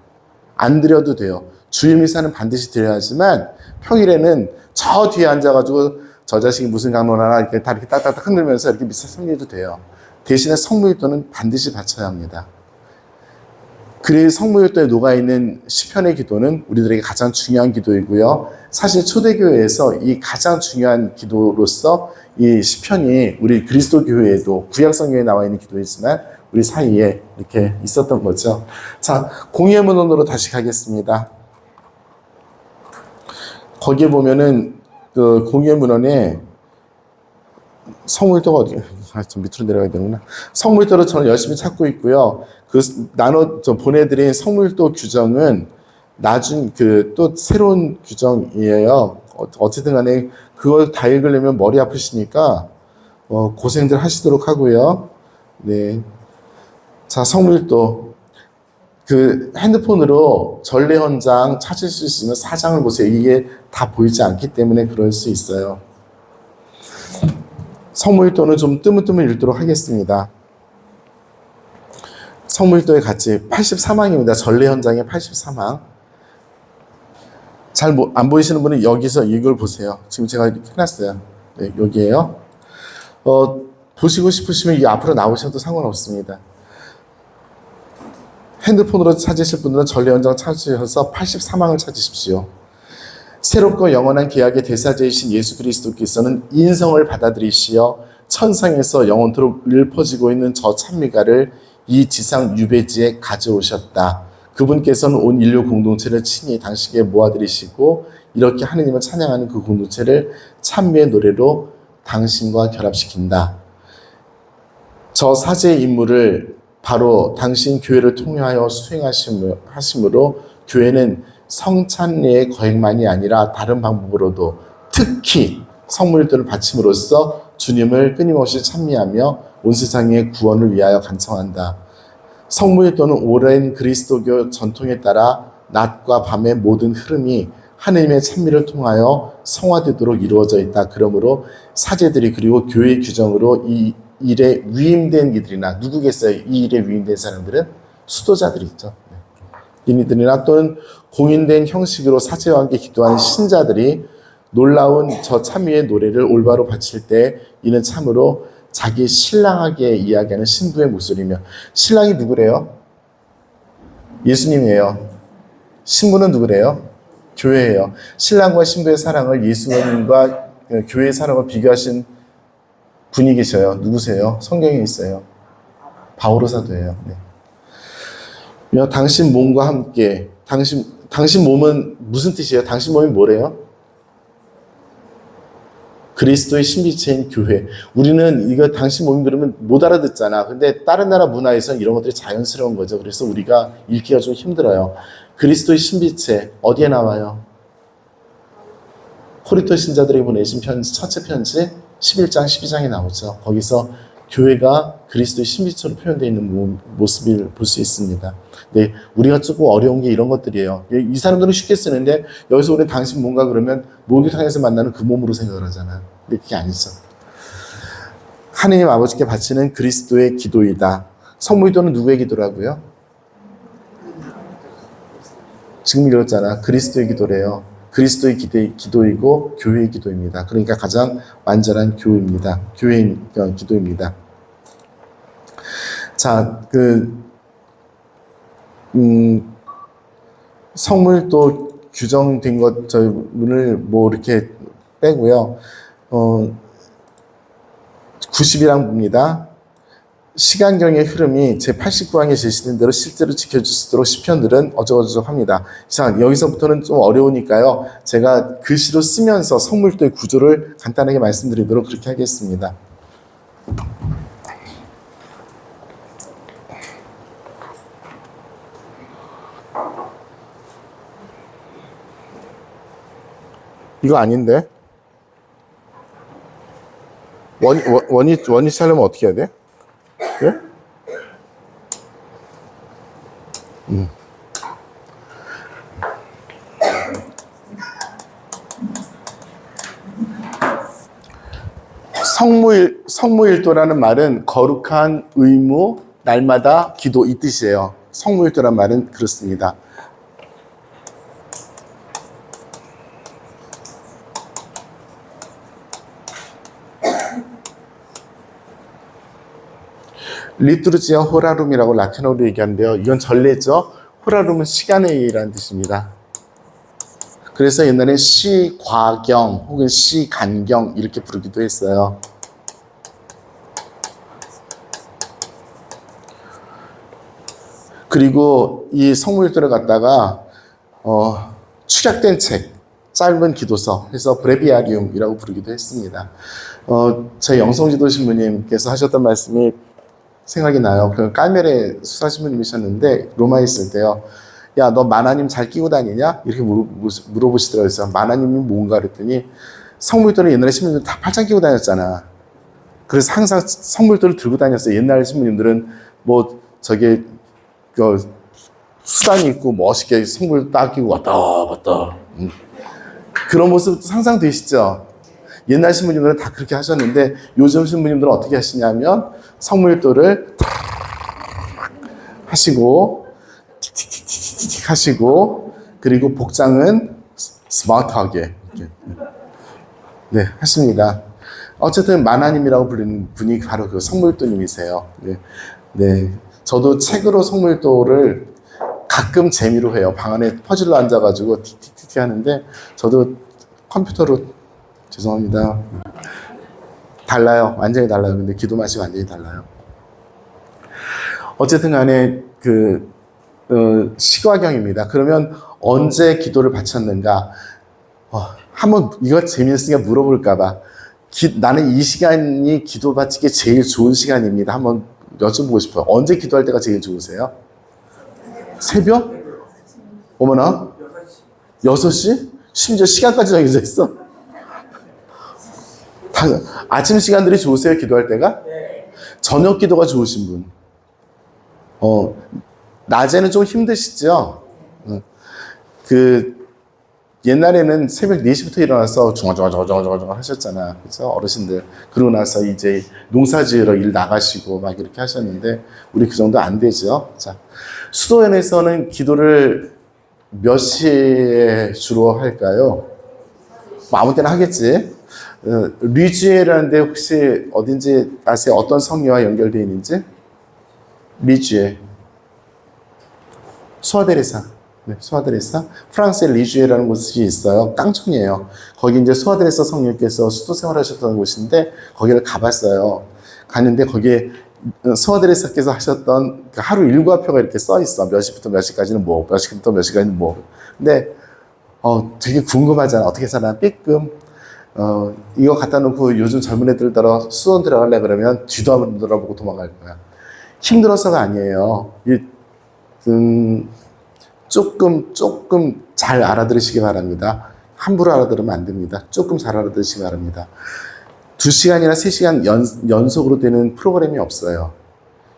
안 드려도 돼요. 주일 미사는 반드시 드려야 하지만 평일에는 저 뒤에 앉아가지고 저 자식이 무슨 강론하나 이렇게 다 이렇게 딱딱딱 흔들면서 이렇게 미사 참여해도 돼요. 대신에 성모일도는 반드시 바쳐야 합니다. 그래서 성모일도에 녹아있는 시편의 기도는 우리들에게 가장 중요한 기도이고요. 사실 초대교회에서 이 가장 중요한 기도로서 이 시편이 우리 그리스도 교회에도 구약성경에 나와 있는 기도이지만 우리 사이에 이렇게 있었던 거죠. 자, 공예문헌으로 다시 가겠습니다. 거기에 보면은 그 공예문헌에 성모일도가 어디? 좀 밑으로 내려가야 되는구나. 성모일도를 저는 열심히 찾고 있고요. 좀 보내드린 성모일도 규정은 또 새로운 규정이에요. 어쨌든 간에 그걸 다 읽으려면 머리 아프시니까, 고생들 하시도록 하고요. 네. 자, 성모일도. 핸드폰으로 전례 현장 찾으실 수 있는 사장을 보세요. 이게 다 보이지 않기 때문에 그럴 수 있어요. 성모일도는 좀 뜨문뜨문 읽도록 하겠습니다. 성모일도의 가치 83항입니다. 전례 현장의 83항. 잘 안 보이시는 분은 여기서 이걸 보세요. 지금 제가 이렇게 해놨어요. 네, 여기에요. 보시고 싶으시면 이 앞으로 나오셔도 상관없습니다. 핸드폰으로 찾으실 분들은 전례 현장 찾으셔서 83항을 찾으십시오. 새롭고 영원한 계약의 대사제이신 예수 그리스도께서는 인성을 받아들이시어 천상에서 영원토록 읊어지고 있는 저 찬미가를 이 지상 유배지에 가져오셨다. 그분께서는 온 인류 공동체를 친히 당신에게 모아들이시고 이렇게 하느님을 찬양하는 그 공동체를 찬미의 노래로 당신과 결합시킨다. 저 사제의 임무를 바로 당신 교회를 통하여 수행하심으로 교회는 성찬례의 거행만이 아니라 다른 방법으로도 특히 성물들을 바침으로써 주님을 끊임없이 찬미하며 온 세상의 구원을 위하여 간청한다. 성물도는 오랜 그리스도교 전통에 따라 낮과 밤의 모든 흐름이 하느님의 찬미를 통하여 성화되도록 이루어져 있다. 그러므로 사제들이 그리고 교회 규정으로 이 일에 위임된 이들이나 누구겠어요? 이 일에 위임된 사람들은 수도자들이 있죠. 이들이나 또는 공인된 형식으로 사제와 함께 기도하는 신자들이 놀라운 저 찬미의 노래를 올바로 바칠 때 이는 참으로 자기 신랑에게 이야기하는 신부의 목소리며 신랑이 누구래요? 예수님이에요. 신부는 누구래요? 교회예요. 신랑과 신부의 사랑을 예수님과 교회의 사랑을 비교하신 분이 계셔요. 누구세요? 성경에 있어요. 바오로 사도예요. 네. 당신 몸과 함께 당신 몸은 무슨 뜻이에요? 당신 몸이 뭐래요? 그리스도의 신비체인 교회. 우리는 이거 당신 모임 그러면 못 알아듣잖아. 근데 다른 나라 문화에서는 이런 것들이 자연스러운 거죠. 그래서 우리가 읽기가 좀 힘들어요. 그리스도의 신비체 어디에 나와요? 코린토 신자들에게 보내신 편지, 첫째 편지 11장, 12장에 나오죠. 거기서 교회가 그리스도의 신비처럼 표현되어 있는 모습을 볼 수 있습니다. 네, 우리가 조금 어려운 게 이런 것들이에요. 이 사람들은 쉽게 쓰는데 여기서 우리 당신 뭔가 그러면 목욕탕에서 만나는 그 몸으로 생각을 하잖아. 근데 그게 아니죠. 하느님 아버지께 바치는 그리스도의 기도이다. 성모기도는 누구의 기도라고요? 지금 읽었잖아. 그리스도의 기도래요. 그리스도의 기도이고 교회의 기도입니다. 그러니까 가장 완전한 교회입니다. 교회의 기도입니다. 자, 성물도 규정된 것, 저희를 뭐 이렇게 빼고요. 90이랑 봅니다. 시간경의 흐름이 제89항에 제시된 대로 실제로 지켜질 수 있도록 시편들은 어쩌고저쩌고 합니다. 자, 여기서부터는 좀 어려우니까요. 제가 글씨로 쓰면서 성물도의 구조를 간단하게 말씀드리도록 그렇게 하겠습니다. 이거 아닌데? 원위치 하려면 어떻게 해야 돼? 예? 성무일도라는 말은 거룩한 의무, 날마다 기도 이 뜻이에요. 성무일도라는 말은 그렇습니다. 리투르지아 호라룸이라고 라틴어로 얘기하는데요. 이건 전례죠. 호라룸은 시간의 일이라는 뜻입니다. 그래서 옛날에 시과경 혹은 시간경 이렇게 부르기도 했어요. 그리고 이 성물들을 갖다가 축약된 책, 짧은 기도서 해서 브레비아리움이라고 부르기도 했습니다. 제 영성지도 신부님께서 하셨던 말씀이 생각이 나요. 그 깔메레 수사신부님이셨는데 로마에 있을 때요. 야, 너 만화님 잘 끼고 다니냐? 이렇게 물어보시더라고요. 그래서 만화님이 뭔가 그랬더니 성물도를 옛날에 신부님들 다 팔짱 끼고 다녔잖아. 그래서 항상 성물도를 들고 다녔어요. 옛날 신부님들은 뭐 저게 수단이 있고 멋있게 성물 딱 끼고 왔다 갔다 그런 모습 상상되시죠? 옛날 신부님들은 다 그렇게 하셨는데 요즘 신부님들은 어떻게 하시냐면 성물도를 하시고 틱틱틱틱틱 하시고 그리고 복장은 스마트하게 네 하십니다. 어쨌든 만화님이라고 불리는 분이 바로 그 성물도님이세요. 네, 저도 책으로 성물도를 가끔 재미로 해요. 방 안에 퍼즐로 앉아가지고 틱틱틱 하는데 저도 컴퓨터로 죄송합니다. 달라요. 완전히 달라요. 근데 기도 맛이 완전히 달라요. 어쨌든 간에 시과경입니다. 그러면 언제 기도를 바쳤는가? 한번 이거 재미있으니까 물어볼까봐. 나는 이 시간이 기도 바치기 제일 좋은 시간입니다. 한번 여쭤보고 싶어요. 언제 기도할 때가 제일 좋으세요? 새벽? 어머나? 6시? 심지어 시간까지 정해져 있어? 아침 시간들이 좋으세요? 기도할 때가? 저녁 기도가 좋으신 분? 낮에는 좀 힘드시죠? 옛날에는 새벽 4시부터 일어나서 중얼중얼 하셨잖아. 그래서 어르신들. 그러고 나서 이제 농사 지으러 일 나가시고 막 이렇게 하셨는데, 우리 그 정도 안 되죠. 자, 수도원에서는 기도를 몇 시에 주로 할까요? 뭐 아무 때나 하겠지. 리쥐에라는데 혹시 어딘지 아세요? 어떤 성리와 연결되어 있는지? 리쥐에. 소아데레사. 네, 소아데레사. 프랑스의 리쥐에라는 곳이 있어요. 깡촌이에요. 거기 이제 소아데레사 성령께서 수도 생활하셨던 곳인데 거기를 가봤어요. 갔는데 거기에 소아데레사께서 하셨던 하루 일과표가 이렇게 써 있어. 몇 시부터 몇 시까지는 뭐, 몇 시부터 몇 시까지는 뭐. 근데 되게 궁금하잖아. 어떻게 살아? 삐끔. 이거 갖다 놓고 요즘 젊은 애들더러 수원 들어가려 그러면 뒤도 한번 돌아보고 도망갈 거야. 힘들어서가 아니에요. 조금 잘 알아들으시기 바랍니다. 함부로 알아들으면 안 됩니다. 조금 잘 알아들으시기 바랍니다. 2시간이나 3시간 연속으로 되는 프로그램이 없어요.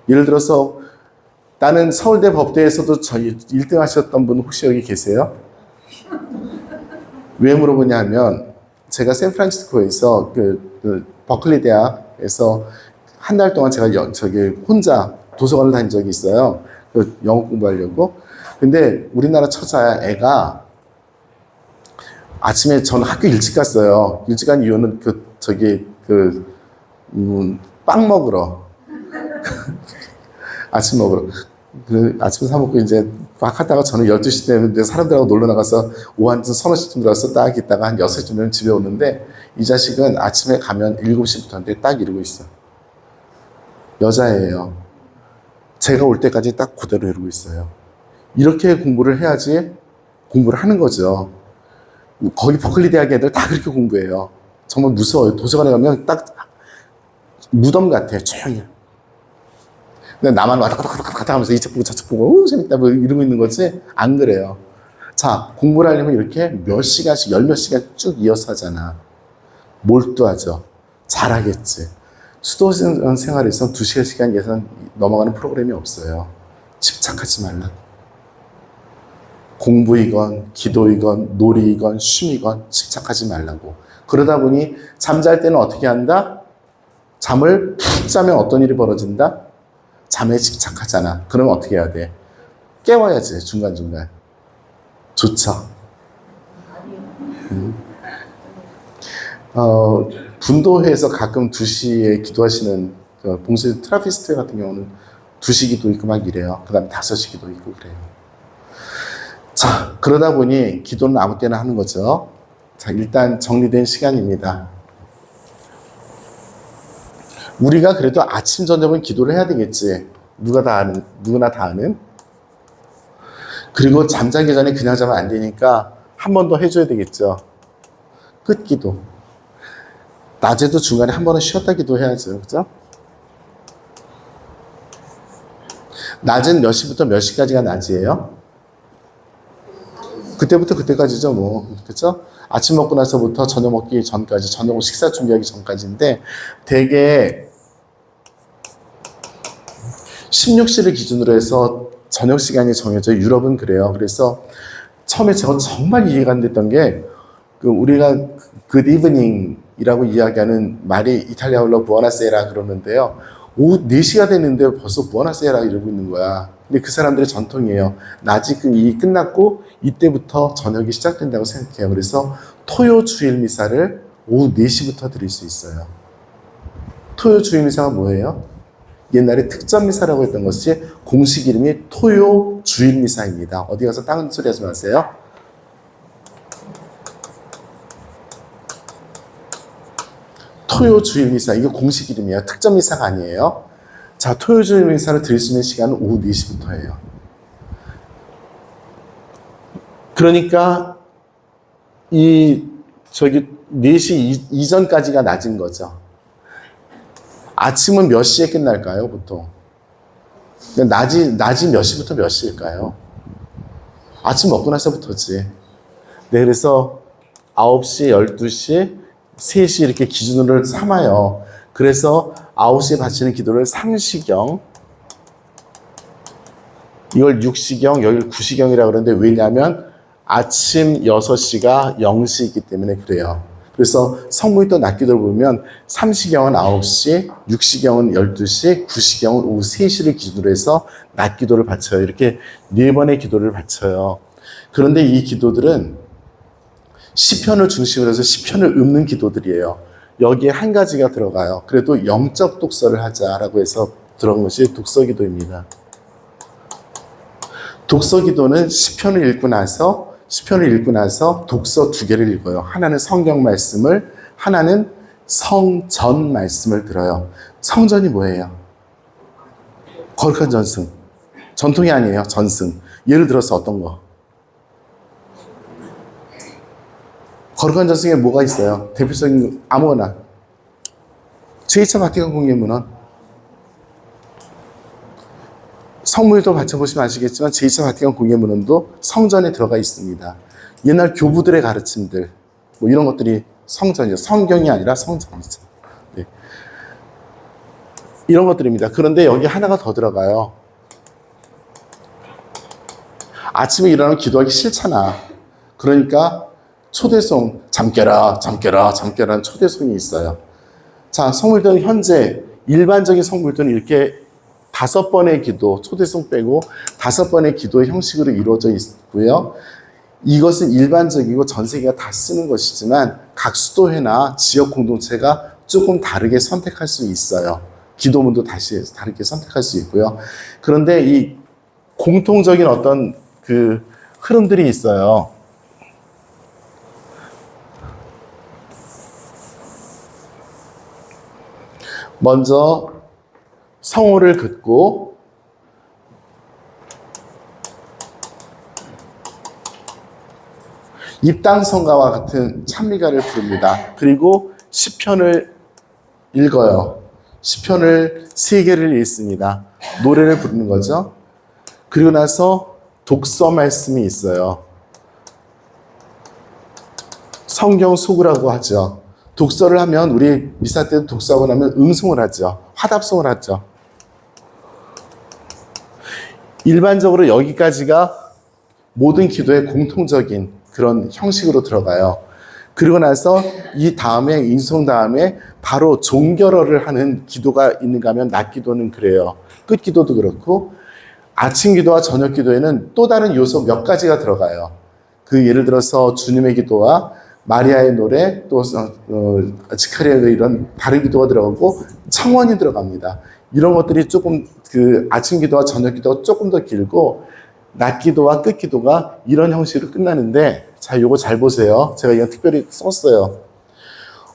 예를 들어서 나는 서울대 법대에서도 저희 1등 하셨던 분 혹시 여기 계세요? 왜 물어보냐 하면 제가 샌프란시스코에서 버클리 대학에서 한 달 동안 제가 혼자 도서관을 다닌 적이 있어요. 영어 공부하려고. 근데 우리나라 처자 애가 아침에 저는 학교 일찍 갔어요. 일찍 간 이유는 빵 먹으러. 아침 먹으러. 아침 사먹고 이제 막 하다가 저는 12시 되는데 사람들하고 놀러 나가서 오후 한 서너 시쯤 들어가서 딱 있다가 한 6시쯤 되면 집에 오는데 이 자식은 아침에 가면 7시부터인데 딱 이러고 있어. 여자예요. 제가 올 때까지 딱 그대로 이러고 있어요. 이렇게 공부를 해야지 공부를 하는 거죠. 거기 버클리 대학 애들 다 그렇게 공부해요. 정말 무서워요. 도서관에 가면 딱 무덤 같아. 조용히. 근데 나만 왔다 갔다 하면서 이 책 보고 저 책 보고 재밌다 뭐 이러고 있는 거지. 안 그래요. 자, 공부를 하려면 이렇게 몇 시간씩, 열 몇 시간 쭉 이어서 하잖아. 몰두하죠. 잘하겠지. 수도원 생활에서 2시간 예산 넘어가는 프로그램이 없어요. 집착하지 말라고. 공부이건 기도이건 놀이이건 쉼이건 집착하지 말라고. 그러다 보니 잠잘 때는 어떻게 한다? 잠을 푹 자면 어떤 일이 벌어진다? 잠에 집착하잖아. 그러면 어떻게 해야 돼? 깨워야지, 중간중간. 좋죠. 분도회에서 가끔 2시에 기도하시는 봉쇄 트라피스트 같은 경우는 2시 기도 있고 막 이래요. 그 다음에 5시 기도 있고 그래요. 자, 그러다 보니 기도는 아무 때나 하는 거죠. 자, 일단 정리된 시간입니다. 우리가 그래도 아침, 저녁은 기도를 해야 되겠지. 누구나 다 아는. 그리고 잠자기 전에 그냥 자면 안 되니까 한 번 더 해줘야 되겠죠. 끝기도. 낮에도 중간에 한 번은 쉬었다 기도해야죠. 그죠? 낮은 몇 시부터 몇 시까지가 낮이에요? 그때부터 그때까지죠, 뭐. 그죠? 아침 먹고 나서부터 저녁 먹기 전까지, 저녁 식사 준비하기 전까지인데, 대개 16시를 기준으로 해서 저녁 시간이 정해져. 유럽은 그래요. 그래서 처음에 제가 정말 이해가 안 됐던 게, 우리가 good evening이라고 이야기하는 말이 이탈리아어로 부어나세라 그러는데요. 오후 4시가 됐는데 벌써 부어나세라 이러고 있는 거야. 근데 그 사람들의 전통이에요. 낮이 끝났고 이때부터 저녁이 시작된다고 생각해요. 그래서 토요 주일 미사를 오후 4시부터 드릴 수 있어요. 토요 주일 미사가 뭐예요? 옛날에 특전 미사라고 했던 것이 공식 이름이 토요 주일 미사입니다. 어디 가서 딴 소리 하지 마세요. 토요 주일 미사, 이게 공식 이름이에요. 특전 미사가 아니에요. 자, 토요 주일 미사를 드릴 수 있는 시간은 오후 4시부터예요. 그러니까 4시 이전까지가 낮은 거죠. 아침은 몇 시에 끝날까요, 보통? 낮이 몇 시부터 몇 시일까요? 아침 먹고 나서부터지. 네, 그래서 9시, 12시, 3시 이렇게 기준으로 삼아요. 그래서 9시에 바치는 기도를 상시경, 이걸 6시경, 여기를 9시경이라고 그러는데 왜냐하면 아침 6시가 0시이기 때문에 그래요. 그래서 성문이 또 낮 기도를 보면 3시경은 9시, 6시경은 12시, 9시경은 오후 3시를 기준으로 해서 낮 기도를 바쳐요. 이렇게 4번의 기도를 바쳐요. 그런데 이 기도들은 시편을 중심으로 해서 시편을 읊는 기도들이에요. 여기에 한 가지가 들어가요. 그래도 영적 독서를 하자라고 해서 들어간 것이 독서기도입니다. 독서기도는 시편을 읽고 나서 독서 2개를 읽어요. 하나는 성경 말씀을, 하나는 성전 말씀을 들어요. 성전이 뭐예요? 거룩한 전승. 전통이 아니에요. 전승. 예를 들어서 어떤 거? 거룩한 전승에 뭐가 있어요? 대표적인 아무거나. 제2차 바티칸 공예문헌. 성물도 받쳐보시면 아시겠지만 제2차 바티칸 공예문헌도 성전에 들어가 있습니다. 옛날 교부들의 가르침들 뭐 이런 것들이 성전이죠. 성경이 아니라 성전이죠. 네. 이런 것들입니다. 그런데 여기 하나가 더 들어가요. 아침에 일어나면 기도하기 싫잖아. 그러니까 초대송, 잠 깨라, 잠 깨라, 잠 깨라는 초대송이 있어요. 자, 성물도는 현재 일반적인 성물도는 이렇게 5번의 기도, 초대송 빼고 5번의 기도의 형식으로 이루어져 있고요. 이것은 일반적이고 전 세계가 다 쓰는 것이지만 각 수도회나 지역 공동체가 조금 다르게 선택할 수 있어요. 기도문도 다시 다르게 선택할 수 있고요. 그런데 이 공통적인 어떤 그 흐름들이 있어요. 먼저 성호를 긋고 입당성가와 같은 찬미가를 부릅니다. 그리고 시편을 읽어요. 시편을 3개를 읽습니다. 노래를 부르는 거죠. 그리고 나서 독서 말씀이 있어요. 성경 소구라고 하죠. 독서를 하면 우리 미사 때도 독서하고 나면 음송을 하죠. 화답송을 하죠. 일반적으로 여기까지가 모든 기도의 공통적인 그런 형식으로 들어가요. 그리고 나서 이 다음에 인송 다음에 바로 종결어를 하는 기도가 있는가 하면 낮 기도는 그래요. 끝 기도도 그렇고 아침 기도와 저녁 기도에는 또 다른 요소 몇 가지가 들어가요. 그 예를 들어서 주님의 기도와 마리아의 노래 또 지카리아의 이런 다른 기도가 들어가고 청원이 들어갑니다. 이런 것들이 조금 그 아침 기도와 저녁 기도가 조금 더 길고 낮 기도와 끝 기도가 이런 형식으로 끝나는데 자, 요거 잘 보세요. 제가 이거 특별히 썼어요.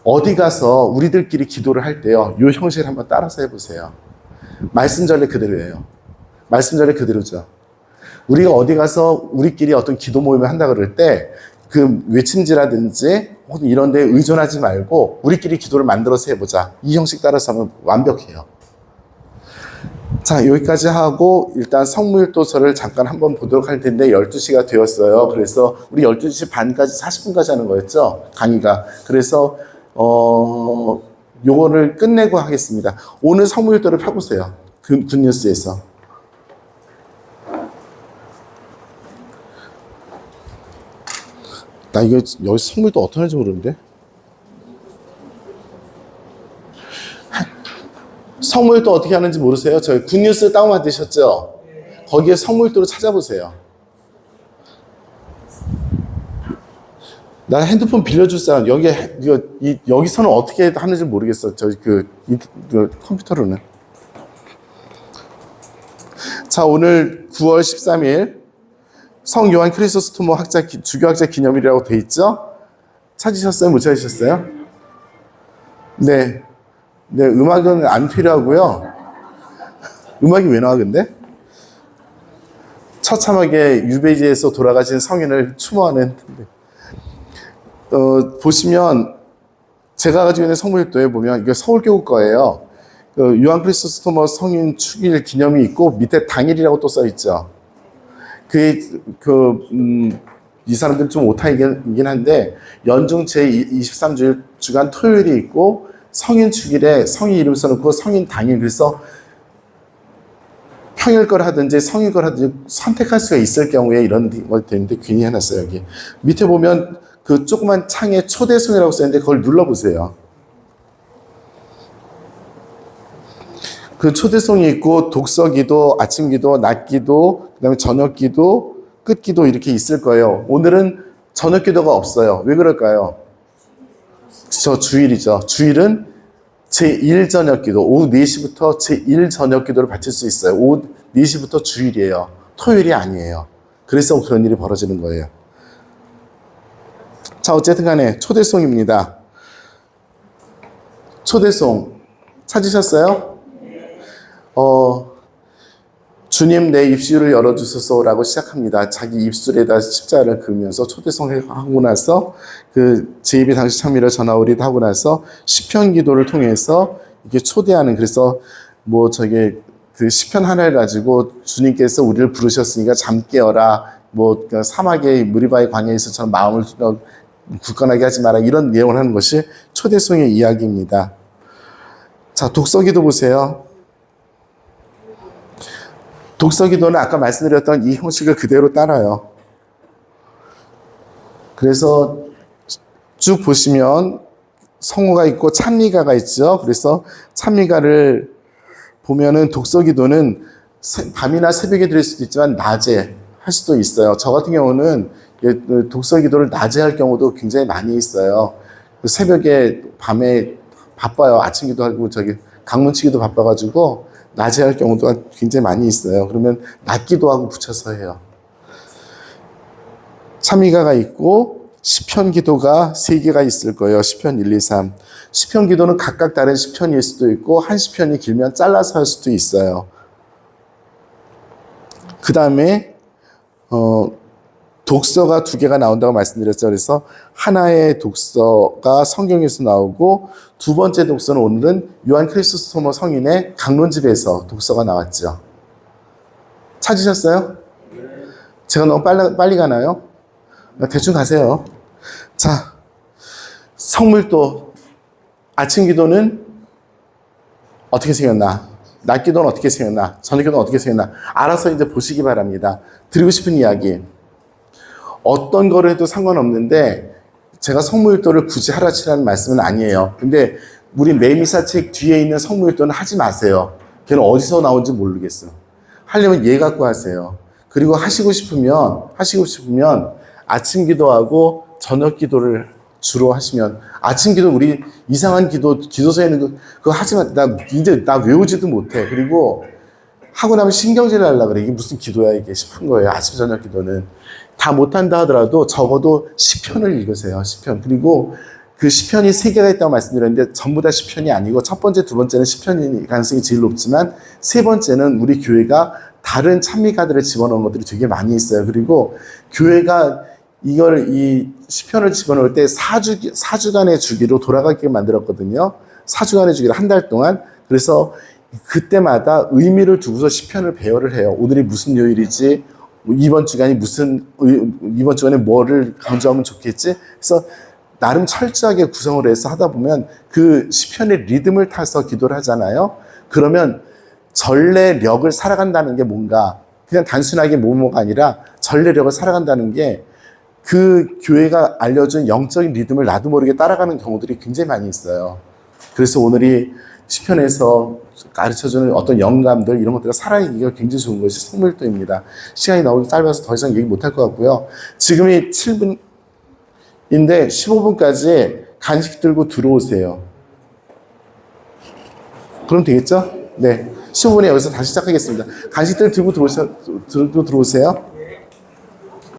어디 가서 우리들끼리 기도를 할 때요. 요 형식을 한번 따라서 해보세요. 말씀 전례 그대로예요. 말씀 전례 그대로죠. 우리가 어디 가서 우리끼리 어떤 기도 모임을 한다 그럴 때 그 외침지라든지 혹은 이런 데 의존하지 말고 우리끼리 기도를 만들어서 해보자. 이 형식 따라서 하면 완벽해요. 자, 여기까지 하고 일단 성물도서를 잠깐 한번 보도록 할 텐데 12시가 되었어요. 그래서 우리 12시 반까지 40분까지 하는 거였죠. 강의가. 그래서 요거를 끝내고 하겠습니다. 오늘 성물도를 펴보세요. 굿뉴스에서. 나 이거 여기 성물도 어떻게 하는지 모르는데. 성물도 어떻게 하는지 모르세요? 저희 굿뉴스 다운받으셨죠? 거기에 성물도를 찾아보세요. 나 핸드폰 빌려줄 사람 여기서는 어떻게 하는지 모르겠어. 저희 그 컴퓨터로는. 자, 오늘 9월 13일 성 요한 크리소스토모 주교학자 기념일이라고 돼 있죠? 찾으셨어요? 못 찾으셨어요? 네. 네, 음악은 안 필요하고요. 음악이 왜 나와, 근데? 처참하게 유배지에서 돌아가신 성인을 추모하는. 보시면, 제가 가지고 있는 성물도에 보면, 이게 서울교구 거예요. 요한 크리소스토모 성인 축일 기념이 있고, 밑에 당일이라고 또 써있죠. 이 사람들은 좀 오타이긴 한데, 연중 제23주일 주간 토요일이 있고, 성인 축일에 성인 이름 써놓고 성인 당일, 그래서 평일 걸 하든지 성일 걸 하든지 선택할 수가 있을 경우에 이런 걸 되는데 괜히 해놨어요. 여기 밑에 보면 그 조그만 창에 초대송이라고 써있는데 그걸 눌러보세요. 그 초대송이 있고 독서기도, 아침기도, 낮기도, 그 다음에 저녁기도, 끝기도 이렇게 있을 거예요. 오늘은 저녁기도가 없어요. 왜 그럴까요? 저 주일이죠. 주일은 제1 저녁기도, 오후 4시부터 제1 저녁기도를 바칠 수 있어요. 오후 4시부터 주일이에요. 토요일이 아니에요. 그래서 그런 일이 벌어지는 거예요. 자, 어쨌든 간에 초대송입니다. 초대송 찾으셨어요? 주님 내 입술을 열어주소서라고 시작합니다. 자기 입술에다 십자가를 그으면서 초대성 하고 나서 그 제 입에 당시 참미를 전하오리다 하고 나서 시편 기도를 통해서 이렇게 초대하는, 그래서 뭐 저게 그 시편 하나를 가지고 주님께서 우리를 부르셨으니까 잠 깨어라, 뭐 사막의 무리바의 광야에서처럼 마음을 굳건하게 하지 마라, 이런 내용을 하는 것이 초대성의 이야기입니다. 자, 독서기도 보세요. 독서기도는 아까 말씀드렸던 이 형식을 그대로 따라요. 그래서 쭉 보시면 성호가 있고 찬미가가 있죠. 그래서 찬미가를 보면은 독서기도는 밤이나 새벽에 드릴 수도 있지만 낮에 할 수도 있어요. 저 같은 경우는 독서기도를 낮에 할 경우도 굉장히 많이 있어요. 새벽에, 밤에 바빠요. 아침 기도하고 강문치기도 바빠가지고 낮에 할 경우도 굉장히 많이 있어요. 그러면 낮 기도하고 붙여서 해요. 찬미가가 있고 시편 기도가 3개가 있을 거예요. 시편 1, 2, 3. 시편 기도는 각각 다른 시편일 수도 있고 한 시편이 길면 잘라서 할 수도 있어요. 그 다음에 독서가 2개가 나온다고 말씀드렸죠. 그래서 하나의 독서가 성경에서 나오고 두 번째 독서는 오늘은 요한 크리소스토머 성인의 강론집에서 독서가 나왔죠. 찾으셨어요? 제가 너무 빨리 가나요? 대충 가세요. 자, 성물도 아침 기도는 어떻게 생겼나? 낮 기도는 어떻게 생겼나? 저녁 기도는 어떻게 생겼나? 알아서 이제 보시기 바랍니다. 드리고 싶은 이야기. 어떤 거를 해도 상관없는데 제가 성무율도를 굳이 하라치라는 말씀은 아니에요. 근데 우리 매미사책 뒤에 있는 성무율도는 하지 마세요. 걔는 어디서 나온지 모르겠어. 하려면 얘 갖고 하세요. 그리고 하시고 싶으면 아침 기도하고 저녁 기도를 주로 하시면, 아침 기도 우리 이상한 기도서에 있는 그거 하지만 나 외우지도 못해. 그리고 하고 나면 신경질 날라 그래. 이게 무슨 기도야 이게 싶은 거예요. 아침 저녁 기도는. 다 못한다 하더라도 적어도 시편을 읽으세요. 시편. 그리고 그 시편이 3개가 있다고 말씀드렸는데 전부 다 시편이 아니고 첫 번째, 두 번째는 시편일 가능성이 제일 높지만 세 번째는 우리 교회가 다른 찬미가들을 집어넣은 것들이 되게 많이 있어요. 그리고 교회가 이 시편을 집어넣을 때 4주간의 주기로 돌아가게 만들었거든요. 4주간의 주기로 한 달 동안. 그래서 그때마다 의미를 두고서 시편을 배열을 해요. 오늘이 무슨 요일이지? 이번 주간에 뭐를 강조하면 좋겠지? 그래서 나름 철저하게 구성을 해서 하다 보면 그 시편의 리듬을 타서 기도를 하잖아요. 그러면 전례력을 살아간다는 게 뭔가, 그냥 단순하게 뭐뭐가 아니라 전례력을 살아간다는 게 그 교회가 알려준 영적인 리듬을 나도 모르게 따라가는 경우들이 굉장히 많이 있어요. 그래서 오늘이 시편에서 가르쳐주는 어떤 영감들, 이런 것들을 살아내기가 굉장히 좋은 것이 성물도입니다. 시간이 너무 짧아서 더 이상 얘기 못할 것 같고요. 지금이 7분인데 15분까지 간식 들고 들어오세요. 그럼 되겠죠? 네. 15분에 여기서 다시 시작하겠습니다. 간식들 들고 들어오세요.